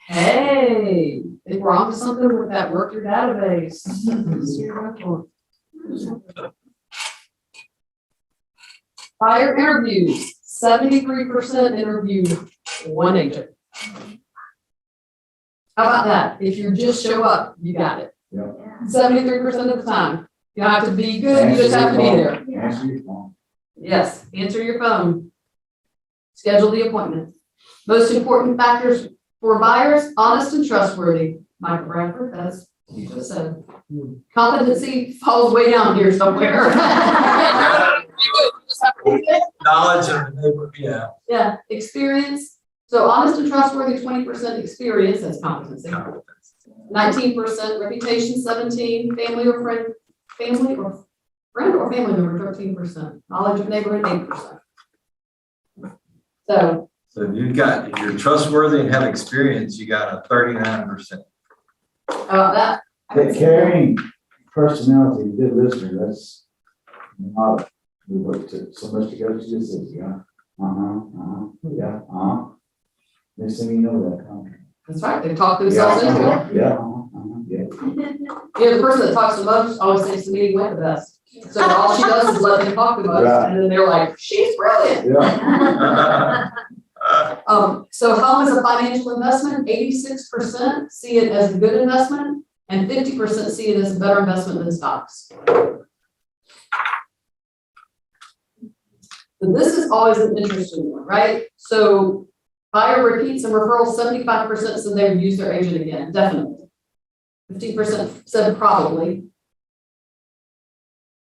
Speaker 1: Hey, think we're onto something with that work your database. Buyer interviews, 73% interviewed one agent. How about that? If you just show up, you got it.
Speaker 4: Yeah.
Speaker 1: 73% of the time. You don't have to be good, you just have to be there.
Speaker 4: Answer your phone.
Speaker 1: Yes, answer your phone. Schedule the appointment. Most important factors for buyers, honest and trustworthy. Michael Bradford, that's Listen, competency falls way down here somewhere.
Speaker 7: Knowledge of the neighbor, yeah.
Speaker 1: Yeah, experience. So honest and trustworthy, 20% experience, that's competency. 19% reputation, 17, family or friend or family member, 13%. Knowledge of neighborhood, 8%. So
Speaker 7: So if if you're trustworthy and have experience, you got a 39%.
Speaker 1: how about that?
Speaker 4: Caring personality, good listener, that's not, we worked to so much to go, she just says, yeah, yeah, next thing you know that,
Speaker 1: That's right, they talk themselves into it.
Speaker 4: yeah.
Speaker 1: Yeah, the person that talks the most always thinks the meeting went the best. So all she does is let them talk the most,
Speaker 4: Right.
Speaker 1: and then they're like, she's brilliant.
Speaker 4: Yeah.
Speaker 1: So home is a financial investment, 86% see it as a good investment, and 50% see it as a better investment than stocks. So this is always an interesting one, right? So buyer repeats and referrals, 75% said they would use their agent again, definitely. 15% said probably.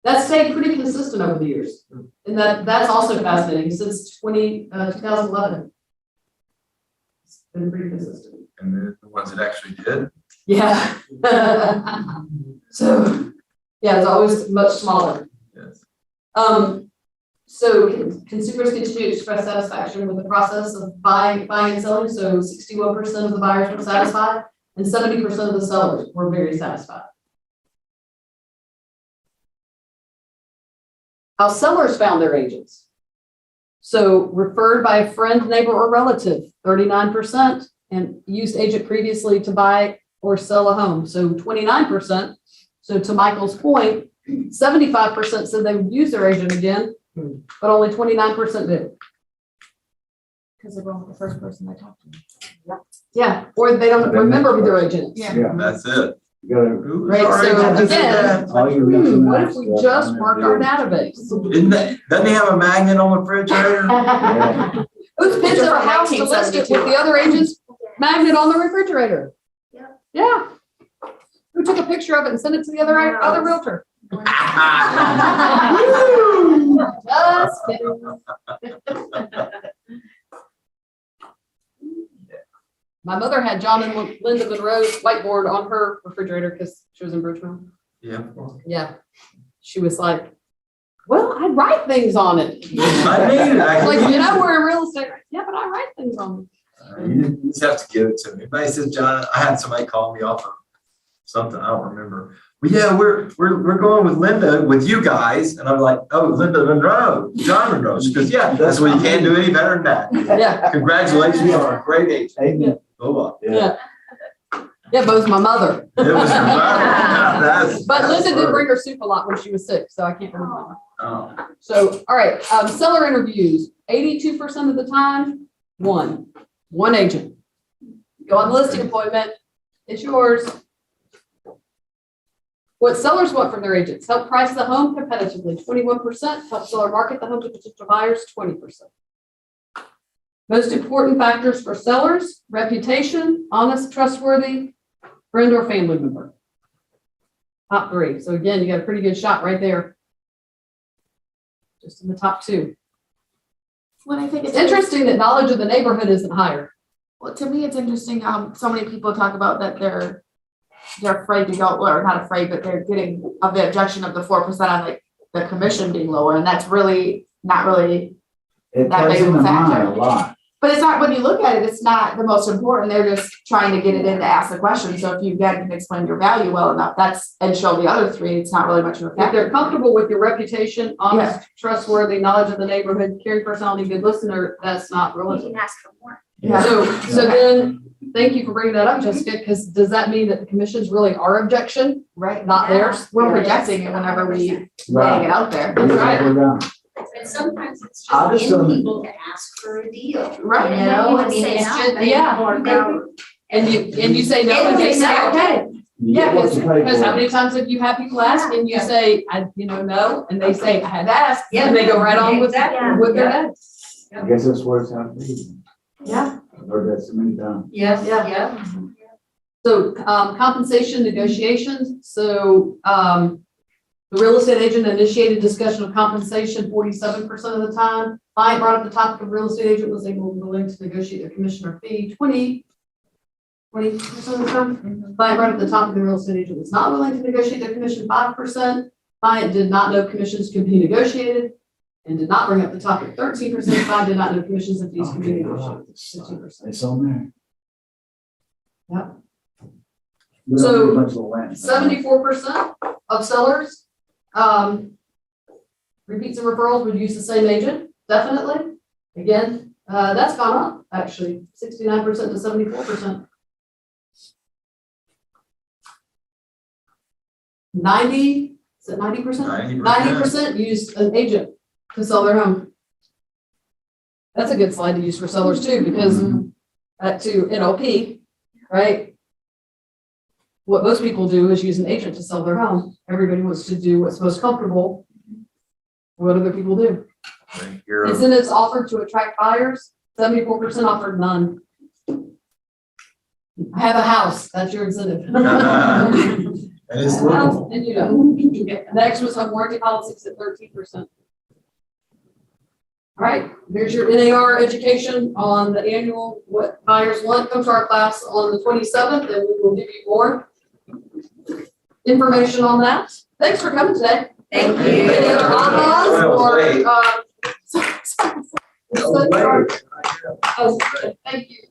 Speaker 1: That stayed pretty consistent over the years. And that's also fascinating since 2011. It's been pretty consistent.
Speaker 7: And the ones that actually did.
Speaker 1: Yeah. So, yeah, it's always much smaller.
Speaker 7: Yes.
Speaker 1: So consumers continue to express satisfaction with the process of buying and selling. So 61% of the buyers were satisfied and 70% of the sellers were very satisfied. How sellers found their agents. So referred by a friend, neighbor, or relative, 39%, and used agent previously to buy or sell a home. So 29%. So to Michael's point, 75% said they would use their agent again, but only 29% did.
Speaker 3: Because they're going with the first person they talked to.
Speaker 1: Yeah, or they don't remember who their agent is.
Speaker 4: Yeah.
Speaker 7: That's it.
Speaker 4: You gotta.
Speaker 1: Right, so again,
Speaker 4: all you need to
Speaker 1: what
Speaker 4: know
Speaker 1: if we
Speaker 4: is
Speaker 1: just
Speaker 4: that-
Speaker 1: mark our database?
Speaker 7: Doesn't he have a magnet on the refrigerator?
Speaker 4: Yeah.
Speaker 1: Who's pitched their house to list it with the other agent's magnet on the refrigerator?
Speaker 9: Yeah.
Speaker 1: Yeah. Who took a picture of it and sent it to the other realtor? Just kidding. My mother had John and Linda Monroe's whiteboard on her refrigerator because she was in Bridgeville.
Speaker 7: Yeah.
Speaker 1: Yeah. She was like, well, I write things on it.
Speaker 7: I need it. I
Speaker 1: Like,
Speaker 7: can
Speaker 1: you
Speaker 7: use
Speaker 1: know,
Speaker 7: it.
Speaker 1: we're in real estate. Yeah, but I write things on it.
Speaker 7: You just have to give it to me. Everybody says, John, I had somebody call me off of something, I don't remember. Well, yeah, we're going with Linda, with you guys. And I'm like, oh, Linda Monroe, John Monroe. She goes, yeah, that's what you can't do any better than that.
Speaker 1: Yeah.
Speaker 7: Congratulations on a great agent.
Speaker 4: Amen.
Speaker 7: Go on.
Speaker 1: Yeah. Yeah, but it was my mother.
Speaker 7: It was that's.
Speaker 1: But Linda did bring her soup a lot when she was sick, so I can't really blame her.
Speaker 7: Oh.
Speaker 1: So, all right, seller interviews, 82% of the time, one agent. Go on the listing appointment, it's yours. What sellers want from their agents, help price the home competitively, 21%, help seller market the home to potential buyers, 20%. Most important factors for sellers, reputation, honest, trustworthy, friend or family member. Top three. So again, you got a pretty good shot right there. Just in the top two.
Speaker 3: When I think
Speaker 1: It's interesting that knowledge of the neighborhood isn't higher.
Speaker 3: Well, to me, it's interesting, so many people talk about that they're afraid to go, or not afraid, but they're getting of the objection of the 4% on like the commission being lower, and that's really not really,
Speaker 4: It
Speaker 3: That
Speaker 4: plays
Speaker 3: may
Speaker 4: in the
Speaker 3: factor.
Speaker 4: mind a lot.
Speaker 3: but it's not, when you look at it, it's not the most important, they're just trying to get it in to ask the question, so if you again can explain your value well enough, and show the other three, it's not really much of a
Speaker 1: If
Speaker 3: factor.
Speaker 1: they're comfortable with your reputation, honest, trustworthy, knowledge of the neighborhood, caring personality, good listener, that's not
Speaker 9: You
Speaker 1: relative.
Speaker 9: can ask for more.
Speaker 3: Yeah.
Speaker 1: So then, thank you for bringing that up, Jessica, because does that mean that the commission's really our objection,
Speaker 3: Right,
Speaker 1: not theirs?
Speaker 3: we're projecting it whenever we laying it out there.
Speaker 1: That's right.
Speaker 4: We're done.
Speaker 8: And sometimes it's
Speaker 4: I
Speaker 8: just
Speaker 4: just
Speaker 8: in
Speaker 4: don't-
Speaker 8: people to ask for a deal.
Speaker 3: Right.
Speaker 8: You know, I mean,
Speaker 9: Say
Speaker 8: it's
Speaker 9: no.
Speaker 8: just.
Speaker 1: Yeah. And you say no, and they say, okay.
Speaker 4: You
Speaker 1: Yeah,
Speaker 4: get what you pay
Speaker 1: because how
Speaker 4: for.
Speaker 1: many times have you had people ask and you say, no, and they say, I had to ask,
Speaker 8: Yeah.
Speaker 1: and they go right on with
Speaker 8: Exactly.
Speaker 1: their head.
Speaker 4: I guess that's what it's out to be.
Speaker 1: Yeah.
Speaker 4: I've heard that so many times.
Speaker 8: Yes,
Speaker 1: Yeah.
Speaker 8: yeah.
Speaker 1: So compensation negotiations, so the real estate agent initiated discussion of compensation 47% of the time. Client brought up the topic of real estate agent was willing to negotiate their commission or fee 20% of the time. Client brought up the topic of the real estate agent was not willing to negotiate their commission 5%. Client did not know commissions could be negotiated and did not bring up the topic 13%. Client did not know commissions and fees could be negotiated 15%.
Speaker 4: It's on there.
Speaker 1: Yep.
Speaker 4: We don't
Speaker 1: So,
Speaker 4: do much of the land.
Speaker 1: 74% of sellers, repeats and referrals would use the same agent, definitely. Again, that's gone up, actually, 69% to 74%. 90%, is it 90%? 90% use an agent to sell their home. That's a good slide to use for sellers too, because to NLP, right? What most people do is use an agent to sell their home. Everybody wants to do what's most comfortable. What other people do? Incentives offered to attract buyers, 74% offered none. I have a house, that's your incentive.
Speaker 7: And it's livable.
Speaker 1: And you know, next was home warranty policies at 13%. All right, here's your NAR education on the annual, what buyers want. Come to our class on the 27th and we will give you more information on that. Thanks for coming today.
Speaker 8: Thank
Speaker 1: Any
Speaker 8: you.
Speaker 1: other ahas or, sorry.
Speaker 7: Oh, wait.
Speaker 1: Oh, thank you.